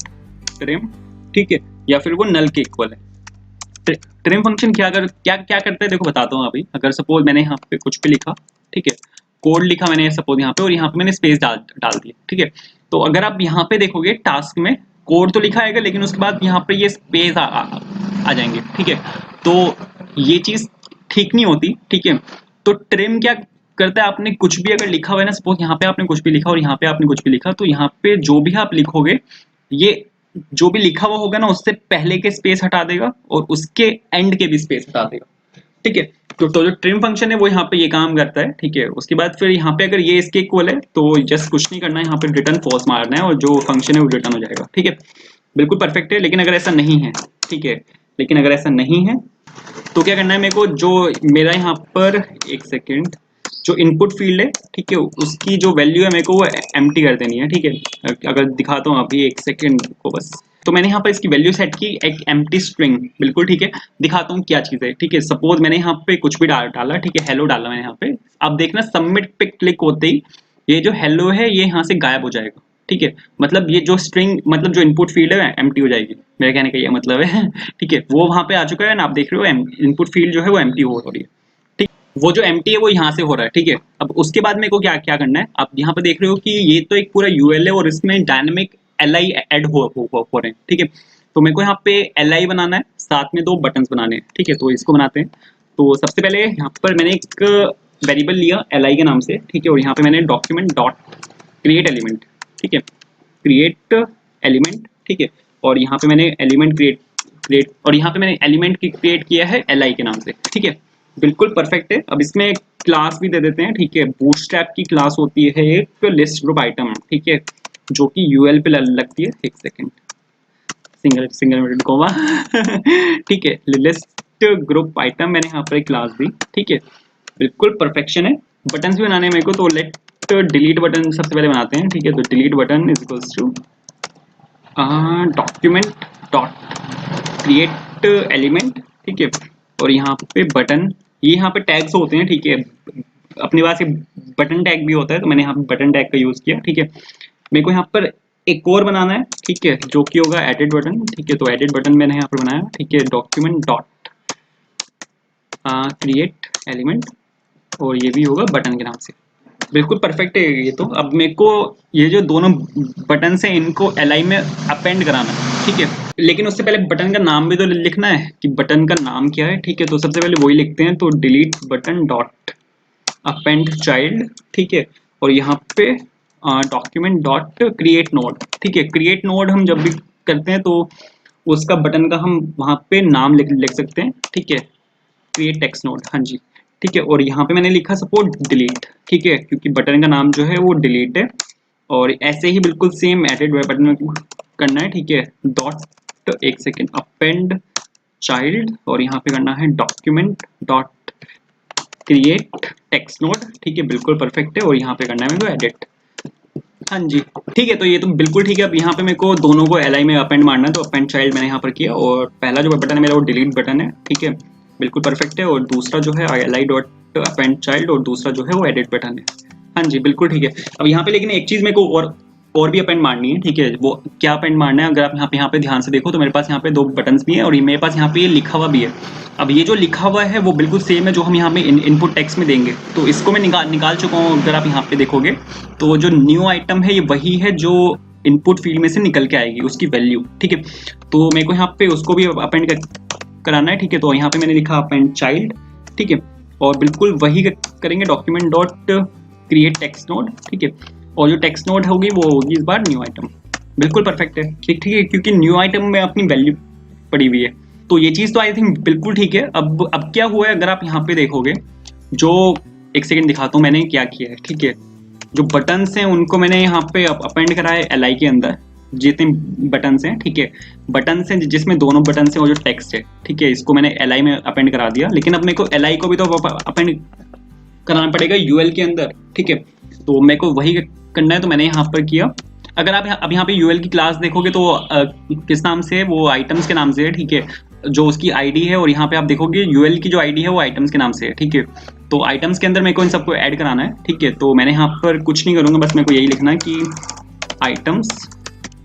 ट्रिम, ठीक है, या फिर वो नल के इक्वल है। ट्रिम फंक्शन क्या करता है देखो बताता हूँ अभी। अगर सपोज मैंने यहाँ पे कुछ भी लिखा, ठीक है, कोड लिखा मैंने सपोज यहाँ पे, और यहाँ पे मैंने स्पेस डाल दिया, ठीक है। तो अगर आप यहाँ पे देखोगे टास्क में कोड तो लिखा आएगा, लेकिन उसके बाद यहाँ पे ये स्पेस आ जाएंगे, ठीक है। तो ये चीज ठीक नहीं होती, ठीक है। तो ट्रिम क्या करता है, आपने कुछ भी अगर लिखा हुआ है ना, सपोज यहाँ पे आपने कुछ भी लिखा और यहाँ पे आपने कुछ भी लिखा, तो यहाँ पे जो भी आप लिखोगे, ये जो भी लिखा हुआ होगा ना उससे पहले के स्पेस हटा देगा और उसके एंड के भी स्पेस हटा देगा, ठीक है। तो जो ट्रिम फंक्शन है वो यहाँ पे ये काम करता है, ठीक है। उसके बाद फिर यहाँ पे अगर ये इसके इक्वल है तो जस्ट कुछ नहीं करना है, यहाँ पे रिटर्न फॉल्स मारना है और जो फंक्शन है वो रिटर्न हो जाएगा, ठीक है, बिल्कुल परफेक्ट है। लेकिन अगर ऐसा नहीं है, ठीक है, लेकिन अगर ऐसा नहीं है तो क्या करना है मेरे को, जो मेरा यहाँ पर एक सेकेंड जो इनपुट फील्ड है, ठीक है, उसकी जो वैल्यू है मेरे को वो एम्प्टी कर देनी है, ठीक है। अगर दिखाता हूँ अभी एक सेकेंड को बस, तो मैंने यहाँ पर इसकी वैल्यू सेट की एक एम्प्टी स्ट्रिंग, बिल्कुल ठीक है। दिखाता हूँ क्या चीज़ है, ठीक है। सपोज मैंने यहाँ पे कुछ भी डाला, ठीक है, हेलो डाला मैंने यहाँ पे। आप देखना सबमिट पे क्लिक होते ही ये जो हेलो है ये यहाँ से गायब हो जाएगा, ठीक है। मतलब ये जो स्ट्रिंग, मतलब जो इनपुट फील्ड है एम्प्टी हो जाएगी, मेरे कहने का ये मतलब है, ठीक है। वो वहाँ पे आ चुका है ना, आप देख रहे हो इनपुट फील्ड जो है वो एम्प्टी हो रही है, ठीक। वो जो एम्प्टी है वो यहाँ से हो रहा है, ठीक है। अब उसके बाद मेरे को क्या करना है, आप यहाँ पे देख रहे हो कि ये तो एक पूरा यूएल है और इसमें डायनेमिक एल ऐड हो रहे हैं, ठीक है। तो मेरे को यहाँ पे एल बनाना है, साथ में 2 बटन्स बनाने हैं, ठीक है। तो इसको बनाते हैं। तो सबसे पहले यहाँ पर मैंने एक वेरिएबल लिया एल के नाम से, ठीक है। और यहाँ पे मैंने डॉक्यूमेंट डॉट क्रिएट एलिमेंट, ठीक है। क्रिएट एलिमेंट, ठीक है, और यहाँ पे मैंने एलिमेंट क्रिएट और यहाँ पे मैंने एलिमेंट क्रिएट किया है li के नाम से, ठीक है, बिल्कुल परफेक्ट है। अब इसमें क्लास भी दे देते हैं, ठीक है, बूटस्ट्रैप की क्लास होती है एक लिस्ट ग्रुप आइटम, ठीक है, जो कि यूएल पे लगती है, एक सेकेंड, सिंगल कोमा ठीक है, लिस्ट ग्रुप आइटम मैंने यहाँ पर एक क्लास दी, ठीक है, बिल्कुल परफेक्शन है। बटन्स भी बनाने हैं मेरे को, तो लेट डिलीट बटन सबसे पहले बनाते हैं, ठीक है, तो delete button is equals to document dot create element, ठीक है, और यहाँ पे बटन, ये यहाँ पे टैग्स होते हैं, ठीक है, अपने पास बटन टैग भी होता है, तो मैंने यहाँ पे बटन टैग का यूज किया, ठीक है। मेरे को यहाँ पर एक और बनाना है, ठीक है, जो कि होगा एडिट बटन, ठीक है, तो एडिट बटन मैंने यहाँ पर बनाया, ठीक है, डॉक्यूमेंट डॉट क्रिएट एलिमेंट, और ये भी होगा बटन के नाम से, बिल्कुल परफेक्ट है ये तो। अब मेरे को ये जो दोनों बटन हैं इनको एलआई में अपेंड कराना है, ठीक है, लेकिन उससे पहले बटन का नाम भी तो लिखना है कि बटन का नाम क्या है, ठीक है, तो सबसे पहले वही लिखते हैं, तो delete button dot append child, ठीक है, और यहाँ पे डॉक्यूमेंट डॉट क्रिएट नोड, ठीक है, क्रिएट नोड हम जब भी करते हैं तो उसका बटन का हम वहाँ पे नाम लिख सकते हैं, ठीक है, क्रिएट टेक्स्ट नोड, हाँ जी, ठीक है, और यहाँ पे मैंने लिखा सपोर्ट डिलीट, ठीक है, क्योंकि बटन का नाम जो है वो डिलीट है, और ऐसे ही बिल्कुल सेम एडिट बटन में करना है, ठीक है, डॉट एक सेकेंड अपेंड चाइल्ड, और यहाँ पे करना है document dot create text node, ठीक है, बिल्कुल परफेक्ट है, और यहाँ पे करना है मेरे को एडिट, हाँ जी, ठीक है, तो ये तो बिल्कुल ठीक है। अब यहाँ पे मेरे को दोनों को एलआई में अपेंड मारना है, तो अपेंड चाइल्ड मैंने यहाँ पर किया, और पहला जो बटन है मेरा वो डिलीट बटन है, ठीक है, बिल्कुल परफेक्ट है, और दूसरा जो है एलआई डॉट अपेंड चाइल्ड, और दूसरा जो है वो एडिट बटन है, हाँ जी, बिल्कुल ठीक है। अब यहाँ पे लेकिन एक चीज मेरे को और भी अपेंड मारनी है, ठीक है, वो क्या अपेंड मारना है, अगर आप यहाँ पे ध्यान से देखो तो मेरे पास यहाँ पे दो बटन्स भी है, और मेरे पास यहाँ पे ये लिखा हुआ भी है। अब ये जो लिखा हुआ है वो बिल्कुल सेम है जो हम यहाँ पे इनपुट टेक्स्ट में देंगे, तो इसको मैं निकाल चुका हूँ। अगर आप यहाँ पे देखोगे तो जो न्यू आइटम है ये वही है जो इनपुट फील्ड में से निकल के आएगी उसकी वैल्यू, ठीक है, तो मेरे को यहाँ पे उसको भी अपेंड कराना है, ठीक है, तो यहाँ पे मैंने लिखा अपेंड चाइल्ड, ठीक है, और बिल्कुल वही करेंगे document dot create text node, ठीक है, और जो टेक्स्ट नोड होगी वो होगी इस बार न्यू आइटम, बिल्कुल परफेक्ट है, ठीक है, क्योंकि न्यू आइटम में अपनी वैल्यू पड़ी हुई है, तो ये चीज़ तो आई थिंक बिल्कुल ठीक है। अब क्या हुआ है, अगर आप यहाँ पे देखोगे, जो एक सेकेंड दिखाता हूँ मैंने क्या किया है, ठीक है, जो बटन्स हैं उनको मैंने यहाँ पे अपेंड करा है एलआई के अंदर, जितने बटन्स हैं, ठीक है, बटन्स हैं जिसमें दोनों बटन्स हैं और जो टेक्स्ट है, ठीक है, इसको मैंने एलआई में अपेंड करा दिया, लेकिन अब मेरे को एलआई को भी तो अपेंड कराना पड़ेगा यूएल के अंदर, ठीक है, तो मेरे को वही करना है, तो मैंने यहाँ पर किया। अगर आप अब यहाँ पे यूएल की क्लास देखोगे तो किस नाम से है, वो आइटम्स के नाम से है, ठीक है, जो उसकी आईडी है, और यहाँ पे आप देखोगे यूएल की जो आईडी है वो आइटम्स के नाम से है, ठीक है, तो आइटम्स के अंदर मेरे को इन सबको ऐड कराना है, ठीक है, तो मैंने यहाँ पर कुछ नहीं करूँगा, बस मेरे को यही लिखना है कि आइटम्स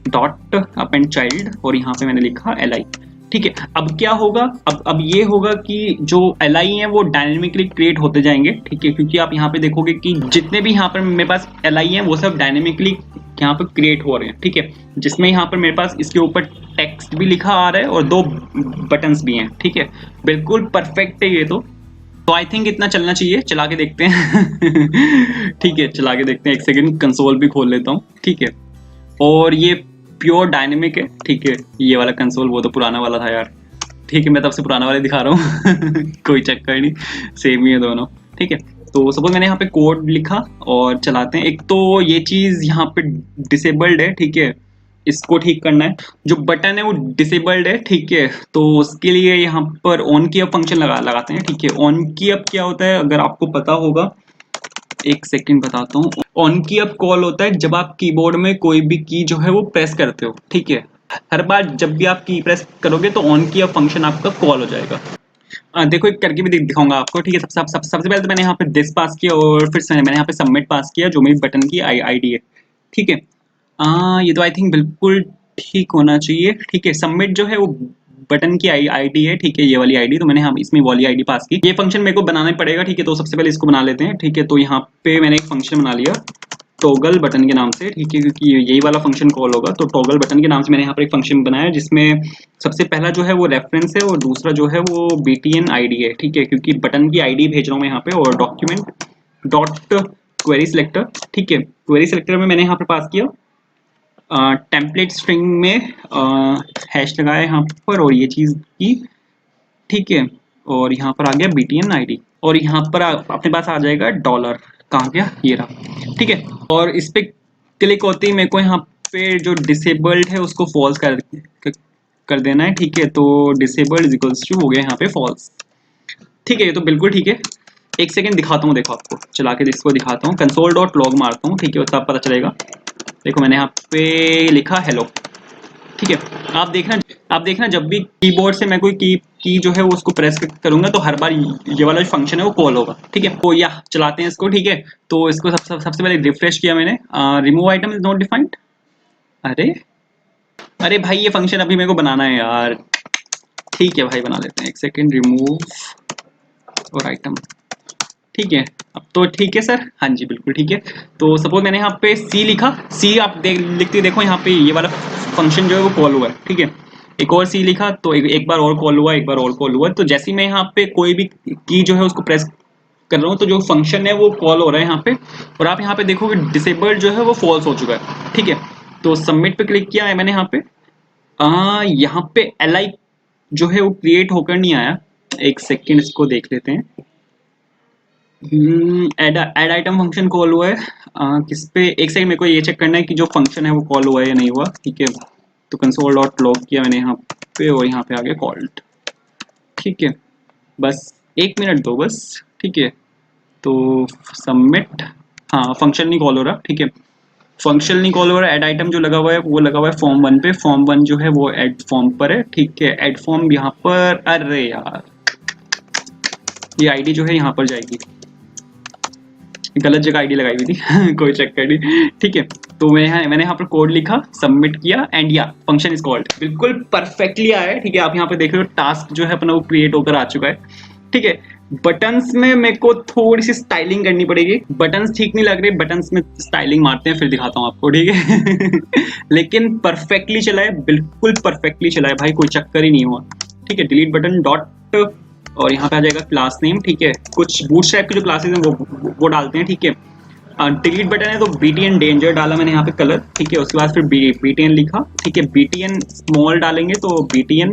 डॉट अपेंड चाइल्ड, और यहाँ पे मैंने लिखा एलआई, ठीक है। अब क्या होगा, अब ये होगा कि जो एलआई है वो डायनेमिकली क्रिएट होते जाएंगे, ठीक है, क्योंकि आप यहाँ पे देखोगे कि जितने भी यहाँ पर मेरे पास एलआई हैं वो सब डायनेमिकली यहाँ पर क्रिएट हो रहे हैं, ठीक है, जिसमें यहाँ पर मेरे पास इसके ऊपर टेक्स्ट भी लिखा आ रहा है और दो बटन्स भी हैं, ठीक है, बिल्कुल परफेक्ट है ये तो आई थिंक इतना चलना चाहिए, चला के देखते हैं ठीक है, चला के देखते हैं, एक सेकेंड कंसोल भी खोल लेता हूँ, ठीक है, और ये प्योर डायनेमिक है, ठीक है, ये वाला कंसोल वो तो पुराना वाला था यार, ठीक है, मैं तब से पुराना वाले दिखा रहा हूँ कोई चक्कर नहीं, सेम ही है दोनों, ठीक है, तो सपोज मैंने यहाँ पे कोड लिखा और चलाते हैं। एक तो ये चीज़ यहाँ पे डिसेबल्ड है, ठीक है, इसको ठीक करना है, जो बटन है वो डिसेबल्ड है, ठीक है, तो उसके लिए यहाँ पर ऑन की अप फंक्शन लगाते हैं, ठीक है, ऑन की अप क्या होता है अगर आपको पता होगा, एक सेकंड बताता हूँ, ऑन की अप कॉल होता है जब आप कीबोर्ड में कोई भी की जो है वो प्रेस करते हो, ठीक है, हर बार जब भी आप की प्रेस करोगे तो ऑन की अप फंक्शन आपका कॉल हो जाएगा। देखो एक करके भी दिखाऊंगा आपको, ठीक है, सबसे पहले तो मैंने यहाँ पे दिस पास किया और फिर मैंने यहाँ पे सबमिट पास किया जो मेरी बटन की आईडी है, ठीक है, ये तो आई थिंक बिल्कुल ठीक होना चाहिए, ठीक है, सबमिट जो है वो बटन की आईडी है, ठीक है, ये वाली आईडी, तो मैंने यहाँ इसमें वाली आईडी पास की, ये फंक्शन मेरे को बनाना पड़ेगा, ठीक है, तो सबसे पहले इसको बना लेते हैं, ठीक है, तो यहाँ पे मैंने एक फंक्शन बना लिया टॉगल बटन के नाम से, ठीक है, क्योंकि यही वाला फंक्शन कॉल होगा, तो टॉगल बटन के नाम से मैंने यहाँ पर एक फंक्शन बनाया जिसमें सबसे पहला जो है वो रेफरेंस है और दूसरा जो है वो BTN आईडी है, ठीक है, क्योंकि बटन की आईडी भेज रहा हूँ मैं यहाँ पे, और डॉक्यूमेंट डॉट क्वेरी सिलेक्टर, ठीक है, क्वेरी सिलेक्टर में मैंने यहाँ पे पास किया टेम्पलेट स्ट्रिंग में हैश लगाया यहाँ पर और ये चीज़ की, ठीक है। और यहाँ पर आ गया BTN ID और यहाँ पर अपने पास आ जाएगा डॉलर, कहाँ गया, ये रहा, ठीक है। और इस पे क्लिक होते ही मेरे को यहाँ पे जो डिसेबल्ड है उसको फॉल्स कर देना है, ठीक है। तो डिसेबल्ड इज इक्वल्स टू हो गया यहाँ पे फॉल्स, ठीक है। ये तो बिल्कुल ठीक है। एक सेकंड दिखाता हूँ, देखो आपको चला के इसको दिखाता हूँ, console.log मारता हूँ, ठीक है, तब पता चलेगा। देखो मैंने यहाँ पे लिखा हेलो, ठीक है। आप देखना जब भी कीबोर्ड से मैं कोई की जो है वो उसको प्रेस करूंगा तो हर बार ये वाला जो फंक्शन है वो कॉल होगा, ठीक है। तो या चलाते हैं इसको, ठीक है। तो इसको सबसे पहले रिफ्रेश किया मैंने, remove item is not defined. अरे अरे भाई ये फंक्शन अभी मेरे को बनाना है यार, ठीक है भाई बना लेते हैं। एक सेकेंड, रिमूव और आइटम, ठीक है। अब तो ठीक है सर, हाँ जी बिल्कुल ठीक है। तो सपोज मैंने यहाँ पे सी लिखा, सी आप लिखते देखो यहाँ पे ये वाला फंक्शन जो है वो कॉल हुआ है, ठीक है। एक और सी लिखा तो एक बार और कॉल हुआ, एक बार और कॉल हुआ। तो जैसे ही मैं यहाँ पे कोई भी की जो है उसको प्रेस कर रहा हूँ तो जो फंक्शन है वो कॉल हो रहा है यहाँ पे, और आप यहाँ पे देखोगे डिसेबल्ड जो है वो फॉल्स हो चुका है, ठीक है। तो सबमिट पे क्लिक किया है मैंने यहाँ पे li जो है वो क्रिएट होकर नहीं आया। एक सेकेंड इसको देख लेते हैं। एड आइटम फंक्शन कॉल हुआ है किस पे, एक सेकंड मेरे को ये चेक करना है कि जो फंक्शन है वो कॉल हुआ है या नहीं हुआ, ठीक है। तो console.log किया मैंने यहाँ पे और यहाँ पे आ गया कॉल्ड, ठीक है। बस एक मिनट दो बस, ठीक है। तो सबमिट, हाँ फंक्शन नहीं कॉल हो रहा, ठीक है। फंक्शन नहीं कॉल हो रहा, एड आइटम जो लगा हुआ है वो लगा हुआ है फॉर्म 1 पे, फॉर्म 1 जो है वो एड फॉर्म पर है, ठीक है। एड फॉर्म यहाँ पर, अरे यार ये आईडी जो है यहाँ पर जाएगी, गलत जगह आईडी लगाई हुई थी कोई चक्कर नहीं, ठीक है। तो मैंने यहाँ पर कोड लिखा, सबमिट किया एंड या फंक्शन इज कॉल्ड, बिल्कुल परफेक्टली आया है, ठीक है। आप यहाँ पे देख रहे हो टास्क जो है अपना वो क्रिएट होकर आ चुका है, ठीक है। बटन्स में मेरे को थोड़ी सी स्टाइलिंग करनी पड़ेगी, बटन्स ठीक नहीं लग रहे, बटन्स में स्टाइलिंग मारते हैं फिर दिखाता हूँ आपको, ठीक है लेकिन परफेक्टली चला है, बिल्कुल परफेक्टली चला है भाई, कोई चक्कर ही नहीं हुआ, ठीक है। डिलीट बटन डॉट और यहाँ पे आ जाएगा क्लास नेम, ठीक है। कुछ बूटस्ट्रैप की जो क्लासेस हैं वो डालते हैं, ठीक है। डिलीट बटन है तो BTN डेंजर डाला मैंने यहाँ पे कलर, ठीक है। उसके बाद फिर BTN लिखा, ठीक है। BTN स्मॉल डालेंगे तो BTN,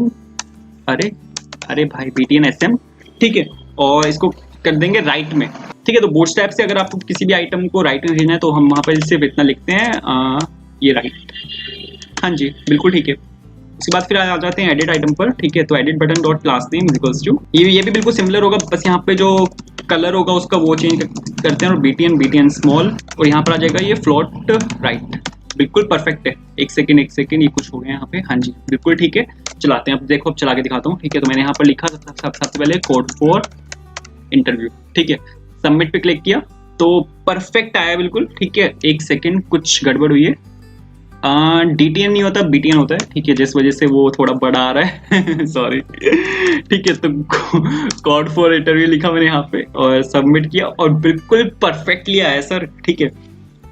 अरे अरे भाई BTN SM, ठीक है। और इसको कर देंगे राइट में, ठीक है। तो बूटस्ट्रैप से अगर आपको किसी भी आइटम को राइट में भेजना है तो हम वहाँ पर सिर्फ इतना लिखते हैं, ये राइट, हाँ जी बिल्कुल ठीक है। उसके बाद फिर आ जाते हैं एडिट आइटम पर, ठीक है। तो edit button dot class name is equals to, ये भी बिल्कुल सिमिलर होगा, बस यहाँ पे जो कलर होगा उसका वो चेंज करते हैं, और BTN स्मॉल, और यहाँ पर आ जाएगा ये फ्लोट राइट, बिल्कुल परफेक्ट है। एक सेकेंड ये कुछ हो गया यहाँ पे, हाँ जी बिल्कुल ठीक है। चलाते हैं, अब देखो अब चला के दिखाता हूँ, ठीक है। तो मैंने यहाँ पर लिखा सबसे पहले कोड फॉर इंटरव्यू, ठीक है। सबमिट पे क्लिक किया तो परफेक्ट आया बिल्कुल, ठीक है। एक सेकेंड कुछ गड़बड़ हुई है, DTN नहीं होता BTN होता है, ठीक है, जिस वजह से वो थोड़ा बड़ा आ रहा है सॉरी ठीक है। तो कोड फॉर इंटरव्यू लिखा मैंने यहाँ पे और सबमिट किया और बिल्कुल परफेक्टली आया सर, ठीक है,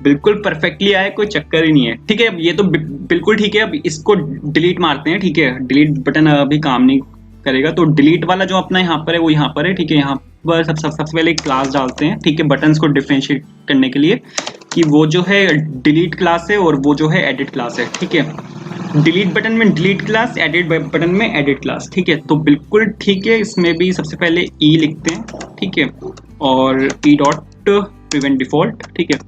बिल्कुल परफेक्टली आया, कोई चक्कर ही नहीं है, ठीक है। ये तो बिल्कुल ठीक है। अब इसको डिलीट मारते हैं, ठीक है। डिलीट बटन अभी काम नहीं करेगा, तो डिलीट वाला जो अपना यहाँ पर है वो यहाँ पर है, ठीक है। यहाँ पर सबसे पहले क्लास डालते हैं, ठीक है, बटन्स को डिफरेंशिएट करने के लिए कि वो जो है डिलीट क्लास है और वो जो है एडिट क्लास है, ठीक है। डिलीट बटन में डिलीट क्लास, एडिट बटन में एडिट क्लास, ठीक है। तो बिल्कुल ठीक है। इसमें भी सबसे पहले ई लिखते हैं, ठीक है, और ई डॉट प्रिवेंट डिफॉल्ट, ठीक है,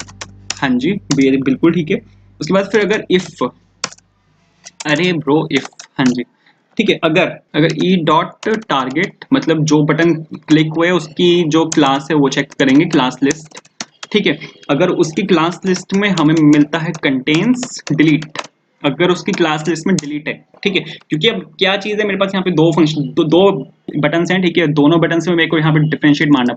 हाँ जी बिल्कुल ठीक है। उसके बाद फिर अगर इफ, अरे ब्रो इफ, हाँ जी ठीक है। अगर ई डॉट टारगेट मतलब जो बटन क्लिक हुए उसकी जो क्लास है वो चेक करेंगे, क्लास लिस्ट, ठीक है। अगर उसकी क्लास लिस्ट में हमें मिलता है कंटेन्स डिलीट, अगर उसकी क्लास लिस्ट में डिलीट है, ठीक है, क्योंकि अब क्या चीज़ है मेरे पास यहाँ पे दो फंक्शन दो बटन्स हैं, ठीक है। दोनों बटन्स में मेरे को यहाँ पे डिफरेंशिएट मारना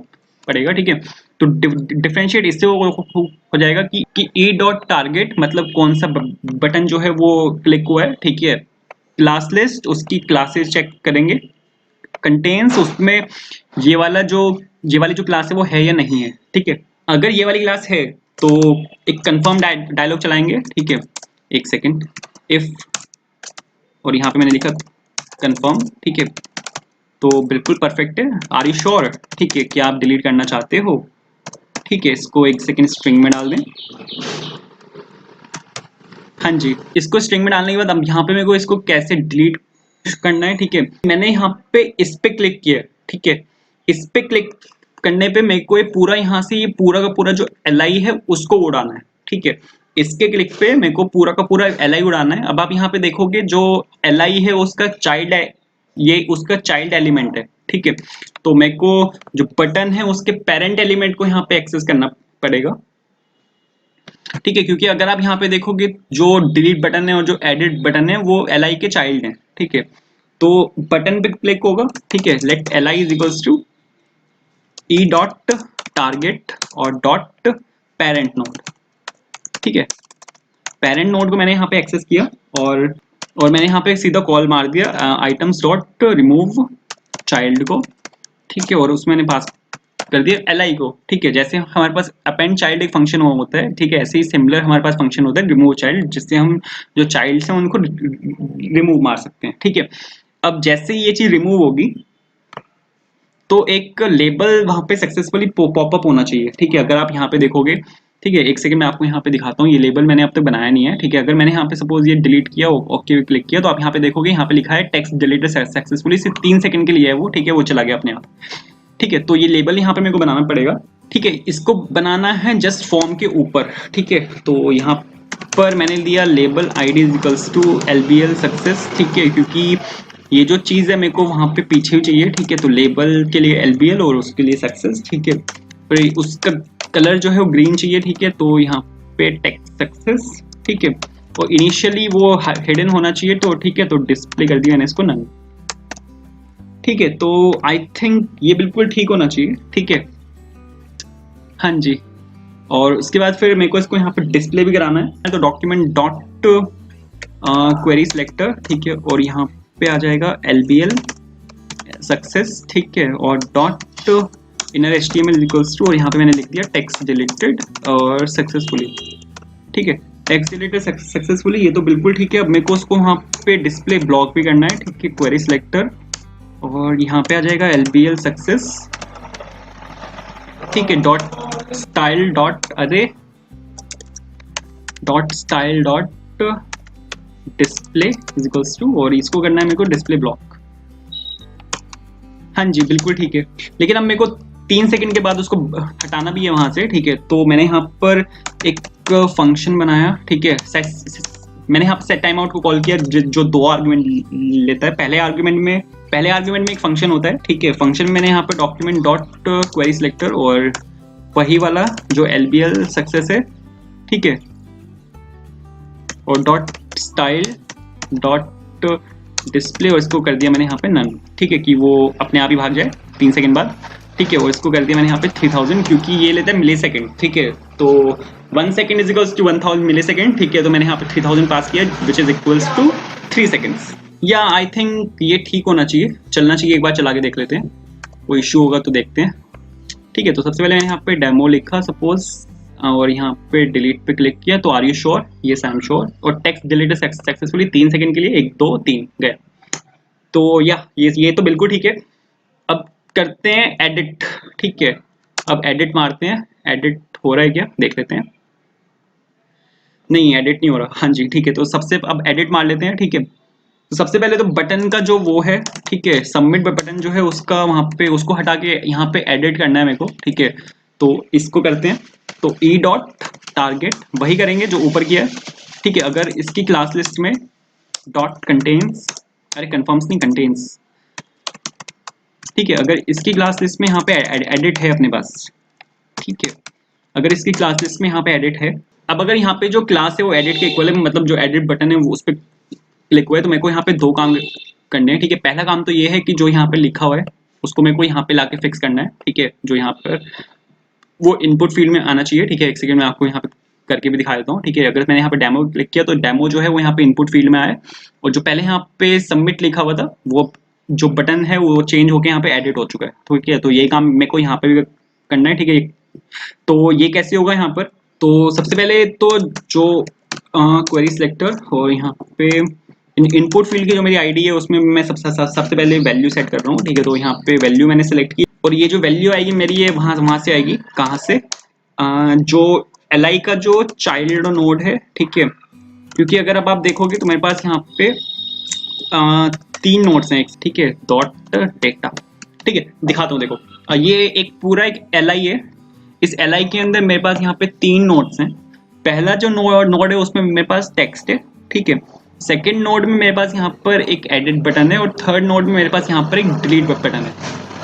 पड़ेगा, ठीक है। तो डिफरेंशिएट इससे हो जाएगा कि ई डॉट टारगेट मतलब कौन सा बटन जो है वो क्लिक हुआ है, ठीक है। क्लास लिस्ट उसकी क्लासेस चेक करेंगे, कंटेन्स उसमें ये वाली जो क्लास है वो है या नहीं है, ठीक है। अगर ये वाली क्लास है तो एक कंफर्म डायलॉग चलाएंगे, ठीक है। एक सेकेंड, इफ, और यहाँ पे मैंने लिखा कंफर्म, ठीक है। तो बिल्कुल परफेक्ट है। आर यू श्योर, ठीक है, कि आप डिलीट करना चाहते हो, ठीक है। इसको एक सेकेंड स्ट्रिंग में डाल दें, हाँ जी, इसको स्ट्रिंग में डालने के बाद अब यहाँ पे मेरे को इसको कैसे डिलीट करना है, ठीक है। मैंने यहाँ पे इस पे क्लिक किया, ठीक है। इस पे क्लिक करने पे मेरे को ये पूरा यहाँ से ये पूरा का पूरा जो एल है उसको उड़ाना है, ठीक है। इसके क्लिक पे मेरे को पूरा का पूरा एल उड़ाना है। अब आप यहाँ पे देखोगे जो एल है उसका चाइल्ड है, ये उसका चाइल्ड एलिमेंट है, ठीक है। तो मेरे को जो बटन है उसके पेरेंट एलिमेंट को यहाँ पे एक्सेस करना पड़ेगा, ठीक है। क्योंकि अगर आप यहाँ पे देखोगे जो डिलीट बटन है और जो एडिट बटन है वो एल के चाइल्ड है, ठीक है। तो बटन पे क्लिक होगा, ठीक है। Let L I is equals to E dot target और डॉट पेरेंट नोड, ठीक है। पेरेंट नोड को मैंने यहाँ पे एक्सेस किया और मैंने यहाँ पे सीधा कॉल मार दिया आइटम्स डॉट रिमूव चाइल्ड को, ठीक है। और उसमें मैंने पास कर दिया एल को, ठीक है। जैसे हमारे पास अपेंड चाइल्ड एक फंक्शन होता है, ठीक है, ऐसे ही सिमिलर हमारे पास फंक्शन होता है रिमूव चाइल्ड, जिससे हम जो चाइल्ड हैं उनको रिमूव मार सकते हैं, ठीक है। अब जैसे ही ये चीज रिमूव होगी तो एक लेबल वहां पे सक्सेसफुली पॉपअप होना चाहिए, ठीक है। अगर आप यहाँ पे देखोगे, ठीक है, एक सेकंड मैं आपको यहाँ पे दिखाता हूँ। ये लेबल मैंने अब तक बनाया नहीं है, ठीक है। अगर मैंने यहाँ पे सपोज ये डिलीट किया, ओके क्लिक किया, तो आप यहाँ पे देखोगे यहाँ पे लिखा है टेक्स्ट डिलीटेड सक्सेसफुली, सिर्फ 3 सेकंड के लिए है वो, ठीक है, वो चला गया अपने आप, ठीक है। तो ये लेबल यहाँ पे मेरे को बनाना पड़ेगा, ठीक है। इसको बनाना है जस्ट फॉर्म के ऊपर, ठीक है। तो यहाँ पर मैंने दिया label id is equals to lbl success, ठीक है, क्योंकि ये जो चीज है मेरे को वहां पे पीछे ही चाहिए, ठीक है। तो लेबल के लिए lbl और उसके लिए सक्सेस, ठीक है। फिर उसका कलर जो है वो ग्रीन चाहिए, ठीक है। तो यहाँ पे टेक्स्ट सक्सेस, ठीक है। और इनिशियली वो हिडन होना चाहिए, तो ठीक है। तो डिस्प्ले कर दिया मैंने इसको नन, ठीक है। तो आई थिंक ये बिल्कुल ठीक होना चाहिए, ठीक है। हाँ जी। और उसके बाद फिर मेरे को इसको यहाँ पे डिस्प्ले भी कराना है, तो डॉक्यूमेंट डॉट क्वेरी सिलेक्टर, ठीक है। और यहाँ पे आ जाएगा lbl सक्सेस, ठीक है। और dot inner html equals to, और यहाँ पे मैंने लिख दिया टेक्स्ट डिलीटेड और सक्सेसफुली, ठीक है। टेक्स्ट डिलीटेड सक्सेसफुली, ये तो बिल्कुल ठीक है। अब मेरे को उसको वहाँ पे डिस्प्ले ब्लॉक भी करना है, ठीक है। क्वेरी सिलेक्टर और यहाँ पे आ जाएगा lbl सक्सेस, ठीक है। डॉट स्टाइल डॉट अरे dot style dot display is equals to, और इसको करना है मेरे को डिस्प्ले ब्लॉक। हाँ जी, बिल्कुल ठीक है। लेकिन अब मेरे को 3 सेकंड के बाद उसको हटाना भी है वहां से, ठीक है। तो मैंने यहाँ पर एक फंक्शन बनाया, ठीक है। मैंने यहाँ पर सेट टाइम आउट को कॉल किया जो 2 आर्गुमेंट लेता है। पहले आर्गुमेंट में एक फंक्शन होता है, ठीक है। फंक्शन मैंने यहाँ पर डॉक्यूमेंट डॉट क्वेरी सिलेक्टर और वही वाला जो lbl सक्सेस है, ठीक है। और डॉट स्टाइल डॉट डिस्प्ले, और इसको कर दिया मैंने यहाँ पे नन, ठीक है, कि वो अपने आप ही भाग जाए 3 सेकंड बाद, ठीक है। और इसको कर दिया मैंने यहाँ पे 3000, क्योंकि ये लेता है मिली सेकेंड, ठीक है। तो 1 second is equals to 1000 millisecond, ठीक है। तो मैंने यहाँ पे 3000 पास किया which is equals to 3 seconds. या आई थिंक ये ठीक होना चाहिए, चलना चाहिए। एक बार चला के देख लेते हैं, कोई इशू होगा तो देखते हैं, ठीक है। तो सबसे पहले मैंने यहाँ पे डेमो लिखा सपोज, और यहाँ पे डिलीट पे क्लिक किया, तो are you sure, yes I am sure. और टेक्स्ट डिलीटेड सक्सेसफुली 3 सेकंड के लिए 1 2 3 गया। तो या ये तो बिल्कुल ठीक है। अब करते हैं एडिट, ठीक है। अब एडिट मारते हैं, एडिट हो रहा है क्या देख लेते हैं। नहीं, एडिट नहीं हो रहा। हाँ जी, ठीक है। तो सबसे अब एडिट मार लेते हैं, ठीक है। तो सबसे पहले तो बटन का जो वो है, ठीक है, सबमिट बटन जो है उसका वहां पे उसको हटा के यहाँ पे एडिट करना है मेरे को, ठीक है। तो इसको करते हैं, तो ई डॉट टारगेट वही करेंगे जो ऊपर किया है, ठीक है। अगर इसकी क्लास लिस्ट में डॉट कंटेन्स, अरे कन्फर्म्स नहीं कंटेन्स, ठीक है। अगर इसकी क्लास लिस्ट में यहाँ पे एडिट है अपने पास, ठीक है। अगर इसकी क्लास लिस्ट में यहाँ पे एडिट है, अब अगर यहाँ पे जो क्लास है वो एडिट के इक्वल है, मतलब जो एडिट बटन है वो उस पर क्लिक हुआ है, तो मेरे को यहाँ पे 2 काम करने हैं, ठीक है। पहला काम तो ये है कि जो यहाँ पे लिखा हुआ है उसको मेरे को यहाँ पे लाके फिक्स करना है, ठीक है। जो यहाँ पर वो इनपुट फील्ड में आना चाहिए, ठीक है। एक सेकंड में आपको यहाँ पे करके भी दिखा देता हूँ, ठीक है। अगर मैंने यहाँ पे डेमो क्लिक किया तो डेमो जो है वो यहाँ पे इनपुट फील्ड में आया, और जो पहले यहाँ पे सबमिट लिखा हुआ था वो जो बटन है वो चेंज होकर यहाँ पे एडिट हो चुका है, ठीक है। तो यही काम मेरे को यहाँ पे भी करना है, ठीक है। तो ये कैसे होगा यहाँ पर, तो सबसे पहले तो जो क्वेरी सिलेक्टर और यहाँ पे इनपुट फील्ड की जो मेरी आईडी है उसमें मैं सबसे पहले वैल्यू सेट कर रहा हूँ, ठीक है। तो यहाँ पे वैल्यू मैंने सेलेक्ट की, और ये जो वैल्यू आएगी मेरी ये वहां से आएगी, कहाँ से, जो li का जो चाइल्ड नोड है, ठीक है, क्योंकि अगर अब आप देखोगे तो मेरे पास यहाँ पे 3 नोड्स हैं, ठीक है, डॉट डेटा, ठीक है, दिखाता हूँ। देखो ये एक पूरा एक LI है। इस LI के अंदर मेरे पास यहाँ पे 3 नोड्स हैं। पहला जो नोड है उसमें मेरे पास टेक्स्ट है, ठीक है। सेकेंड नोड में मेरे पास यहाँ पर एक एडिट बटन है और थर्ड नोड में मेरे पास यहाँ पर एक डिलीट बटन है।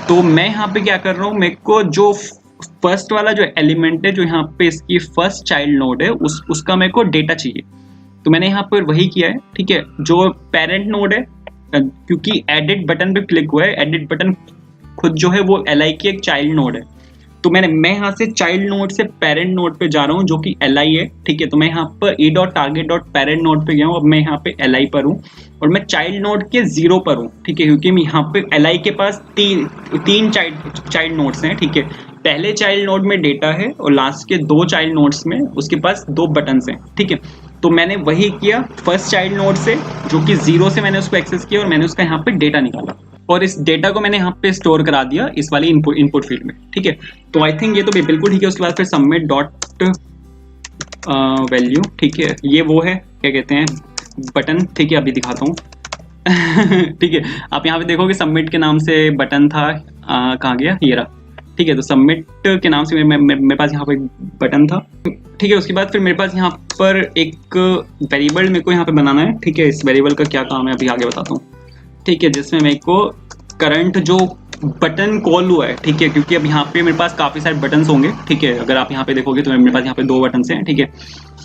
तो मैं यहाँ पे क्या कर रहा हूँ, मेरे को जो फर्स्ट वाला जो एलिमेंट है, जो यहाँ पे इसकी फर्स्ट चाइल्ड नोड है, उसका मेरे को डेटा चाहिए। तो मैंने यहाँ पर वही किया है, ठीक है। जो पेरेंट नोड है, क्योंकि एडिट बटन पे क्लिक हुआ है, एडिट बटन खुद जो है वो LI की एक चाइल्ड नोड है। तो मैं यहाँ से चाइल्ड नोड से पेरेंट नोड पे जा रहा हूँ जो कि LI है, ठीक है। तो मैं यहाँ पर e.target.parent नोड पे गया हूँ। अब मैं यहाँ पे LI पर हूँ और मैं चाइल्ड नोड के 0 पर हूँ, ठीक है, क्योंकि मैं यहाँ पे LI के पास तीन चाइल्ड नोड्स हैं, ठीक है। पहले चाइल्ड नोड में डेटा है और लास्ट के 2 चाइल्ड नोड्स में उसके पास 2 बटन्स हैं, ठीक है। तो मैंने वही किया फर्स्ट चाइल्ड नोड से, जो कि 0 से मैंने उसको एक्सेस किया और मैंने उसका यहाँ पे डेटा निकाला और इस डेटा को मैंने यहाँ पे स्टोर करा दिया इस वाली इनपुट फील्ड में, ठीक है। तो आई थिंक ये तो बिल्कुल ठीक है। उसके बाद फिर सबमिट डॉट वैल्यू, ठीक है, ये वो है, क्या कहते हैं, बटन, ठीक है। अभी दिखाता हूँ ठीक है। आप यहाँ पे देखोगे सबमिट के नाम से बटन था, कहाँ गया, ये रहा, ठीक है। तो सबमिट के नाम से मेरे पास यहाँ पे बटन था, ठीक है। उसके बाद फिर मेरे पास यहाँ पर एक वेरिएबल मेरे को यहाँ पे बनाना है, ठीक है। इस वेरिएबल का क्या काम है अभी आगे बताता हूँ, ठीक है, जिसमें मेरे को करंट जो बटन कॉल हुआ है, ठीक है, क्योंकि अब यहाँ पे मेरे पास काफ़ी सारे बटन्स होंगे, ठीक है। अगर आप यहाँ पे देखोगे तो मेरे पास यहाँ पे 2 बटन्स हैं, ठीक है।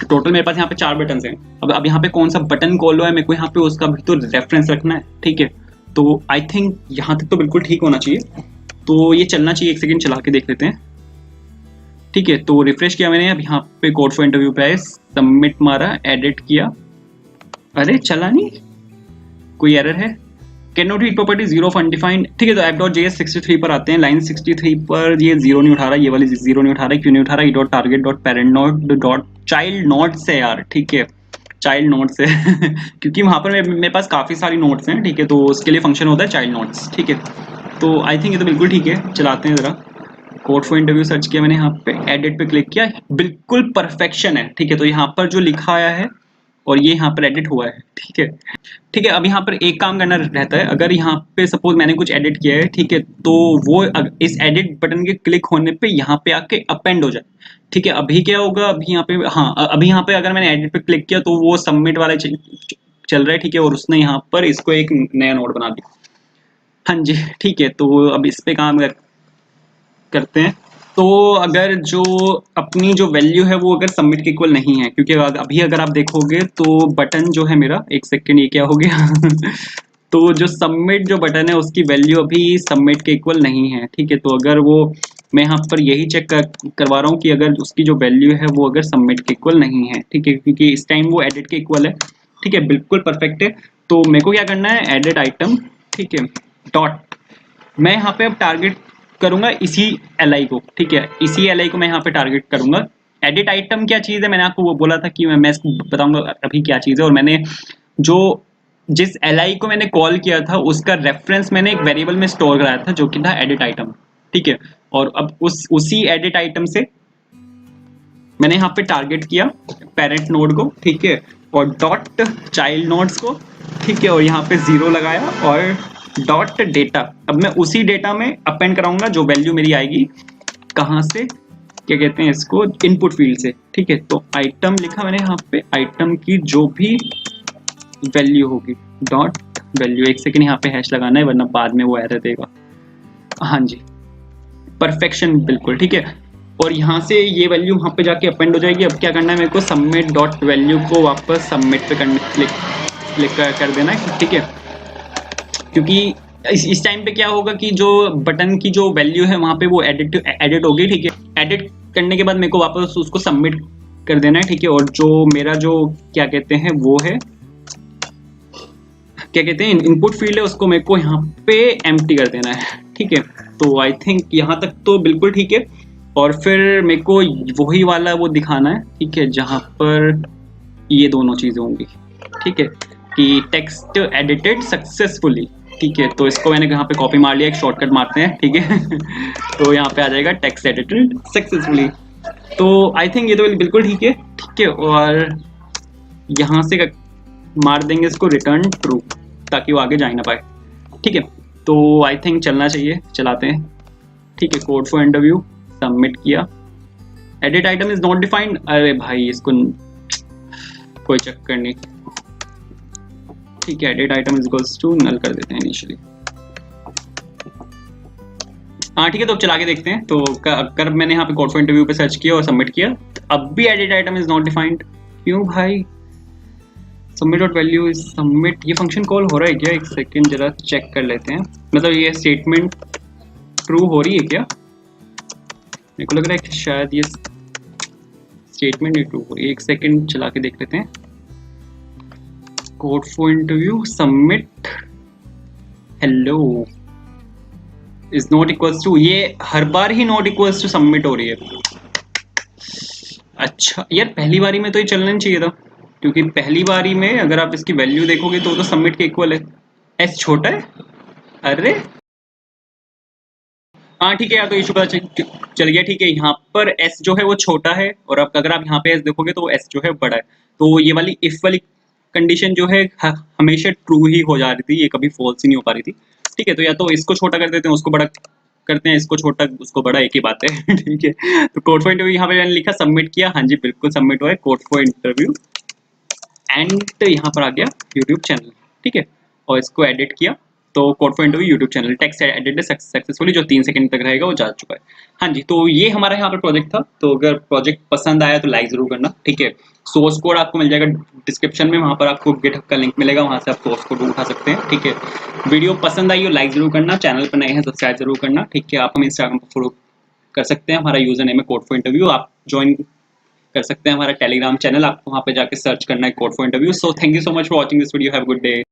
टोटल मेरे पास यहाँ पे 4 बटन्स हैं। अब यहाँ पे कौन सा बटन कॉल हुआ है मेरे को यहाँ पे उसका भी तो रेफरेंस रखना है, ठीक है। तो आई थिंक यहाँ तक तो बिल्कुल ठीक होना चाहिए। तो ये चलना चाहिए, 1 सेकेंड चला के देख लेते हैं, ठीक है। तो रिफ्रेश किया मैंने, अब यहाँ पे कोड फॉर इंटरव्यू पे है, सबमिट मारा, एडिट किया, अरे चला नहीं, कोई एरर है, can not read property 0 of undefined, ठीक है। तो app.js 63 पर आते हैं, लाइन 63 पर ये 0 नहीं उठा रहा, ये वाली 0 नहीं उठा रहा, क्यों नहीं उठा रहा, e.target.parent node dot child node से यार, ठीक है, चाइल्ड नोड से क्योंकि वहाँ पर मेरे पास काफ़ी सारी नोड्स हैं, ठीक है। तो उसके लिए फंक्शन होता है चाइल्ड नोड्स, ठीक है। तो आई थिंक ये तो बिल्कुल ठीक है, चलाते हैं ज़रा। कोड फॉर इंटरव्यू सर्च किया मैंने, यहाँ पे एडिट पे क्लिक किया, बिल्कुल परफेक्शन है, ठीक है। तो यहाँ पर जो लिखा आया है और ये यहाँ पर एडिट हुआ है, ठीक है, ठीक है। अब यहाँ पर एक काम करना रहता है, अगर यहाँ पे सपोज मैंने कुछ एडिट किया है, ठीक है, तो वो इस एडिट बटन के क्लिक होने पे यहाँ पे आके अपेंड हो जाए, ठीक है। अभी क्या होगा, अभी यहाँ पे, हाँ, अभी यहाँ पे अगर मैंने एडिट पे क्लिक किया तो वो सबमिट वाला चल रहा है, ठीक है, और उसने यहाँ पर इसको एक नया नोड बना दिया, हाँ जी, ठीक है। तो अब इस पे काम करते हैं। तो अगर जो अपनी जो वैल्यू है वो अगर सबमिट के इक्वल नहीं है, क्योंकि अभी अगर आप देखोगे तो बटन जो है मेरा, 1 सेकेंड, ये क्या हो गया तो जो सबमिट जो बटन है उसकी वैल्यू अभी सबमिट के इक्वल नहीं है, ठीक है। तो अगर वो, मैं यहाँ पर यही चेक करवा रहा हूँ कि अगर उसकी जो वैल्यू है वो अगर सबमिट के इक्वल नहीं है, ठीक है, क्योंकि इस टाइम वो एडिट के इक्वल है, ठीक है, बिल्कुल परफेक्ट है। तो मेरे को क्या करना है, एडिट आइटम, ठीक है, डॉट, मैं यहाँ पे अब टारगेट करूंगा इसी LI को, ठीक है, इसी LI को मैं यहाँ पे टारगेट करूंगा। एडिट आइटम क्या चीज़ है, मैंने आपको वो बोला था कि मैं इसको बताऊंगा अभी क्या चीज़ है। और मैंने जो जिस LI को मैंने कॉल किया था उसका रेफरेंस मैंने एक वेरिएबल में स्टोर कराया था जो कि था एडिट आइटम, ठीक है। और अब उसी एडिट आइटम से मैंने यहाँ पे टारगेट किया पेरेंट नोड को, ठीक है, और डॉट चाइल्ड नोड्स को, ठीक है, और यहाँ पे 0 लगाया और डॉट डेटा। अब मैं उसी डेटा में अपेंड कराऊंगा जो वैल्यू मेरी आएगी, कहाँ से, क्या कहते हैं इसको, इनपुट फील्ड से, ठीक है। तो आइटम लिखा मैंने यहाँ पे, आइटम की जो भी वैल्यू होगी, डॉट वैल्यू, 1 सेकेंड यहाँ पे हैश लगाना है वरना बाद में वो एरर देगा, हाँ जी, परफेक्शन बिल्कुल, ठीक है। और यहाँ से ये वैल्यू वहाँ पे जाके अपेंड हो जाएगी। अब क्या करना है मेरे को, सबमिट डॉट वैल्यू को वापस सबमिट पे करने क्लिक कर देना है, ठीक है, क्योंकि इस टाइम पे क्या होगा कि जो बटन की जो वैल्यू है वहाँ पे वो एडिट होगी, ठीक है। एडिट करने के बाद मेरे को वापस उसको सबमिट कर देना है, ठीक है। और जो मेरा जो क्या कहते हैं वो है, क्या कहते हैं, इनपुट फील्ड है, उसको मेरे को यहाँ पे एम्प्टी कर देना है, ठीक है। तो आई थिंक यहाँ तक तो बिल्कुल ठीक है। और फिर मेरे को वही वाला वो दिखाना है, ठीक है, जहाँ पर ये दोनों चीज़ें होंगी, ठीक है, कि टेक्स्ट एडिटेड सक्सेसफुली, ठीक है। तो इसको मैंने यहाँ पे कॉपी मार लिया, एक शॉर्टकट मारते हैं, ठीक है तो यहाँ पे आ जाएगा टेक्स्ट एडिटेड सक्सेसफुली। तो आई थिंक ये तो बिल्कुल ठीक है, ठीक है। और यहाँ से मार देंगे इसको रिटर्न ट्रू, ताकि वो आगे जा ही ना पाए। ठीक है, तो आई थिंक चलना चाहिए, चलाते हैं। ठीक है, कोड फॉर इंटरव्यू सबमिट किया। Edit item is not defined, अरे भाई इसको कोई चक्कर नहीं। ठीक है, edit item is equals to null कर देते हैं इनिशियली। हाँ ठीक है, तो अब चला के देखते हैं। तो अगर मैंने यहाँ पे कोड फॉर इंटरव्यू पे सर्च किया और सबमिट किया, अब भी edit item is not defined. क्यों भाई? Submit dot value is submit, ये फंक्शन कॉल हो रहा है क्या? एक सेकेंड जरा चेक कर लेते हैं। मतलब ये स्टेटमेंट ट्रू हो रही है क्या? मेरे को लग रहा है कि शायद ये स्टेटमेंट नहीं ट्रू हो रही है। एक सेकेंड चला के देख लेते हैं। Code for interview submit hello is not equals to, ये हर बार ही नॉट इक्वल्स टू सबमिट हो रही है। अच्छा यार, पहली बारी में तो ये चलना नहीं चाहिए था, क्योंकि पहली बारी में अगर आप इसकी वैल्यू देखोगे तो सबमिट के इक्वल है। एस छोटा है, अरे हाँ ठीक है यार, तो इशू पता चल गया। ठीक है, यहाँ पर एस जो है वो छोटा है, और अब अगर आप यहाँ पे एस देखोगे तो एस जो है बड़ा है। तो ये वाली इफ वाली कंडीशन जो है हमेशा ट्रू ही हो जा रही थी, ये कभी फॉल्स ही नहीं हो पा रही थी। ठीक है, तो या तो इसको छोटा कर देते हैं, उसको बड़ा करते हैं, इसको छोटा उसको बड़ा, एक ही बात है। ठीक है, तो कोड फॉर इंटरव्यू यहाँ पे मैंने लिखा सबमिट किया। हाँ जी बिल्कुल सबमिट हुआ है कोड फॉर इंटरव्यू, एंड यहाँ पर आ गया यूट्यूब चैनल। ठीक है, और इसको एडिट किया तो code for interview YouTube channel text edit successfully, जो 3 सेकंड तक रहेगा वो जा चुका है। हाँ जी, तो ये हमारा यहाँ पर प्रोजेक्ट था। तो अगर प्रोजेक्ट पसंद आया तो लाइक जरूर करना। ठीक है, सोर्स कोड आपको मिल जाएगा डिस्क्रिप्शन में, वहाँ पर आपको गिटहब का लिंक मिलेगा, वहाँ से आप सोर्स कोड उठा सकते हैं। ठीक है, वीडियो पसंद आई हो लाइक जरूर करना, चैनल पर नए हैं सब्सक्राइब जरूर करना। ठीक है, आप हम इंस्टाग्राम पर फॉलो कर सकते हैं, हमारा यूजर नेम है कोड फॉर इंटरव्यू। आप ज्वाइन कर सकते हैं हमारा टेलीग्राम चैनल, आपको वहाँ पे जाके सर्च करना है code for interview. So thank you so much for watching this video, have a good day.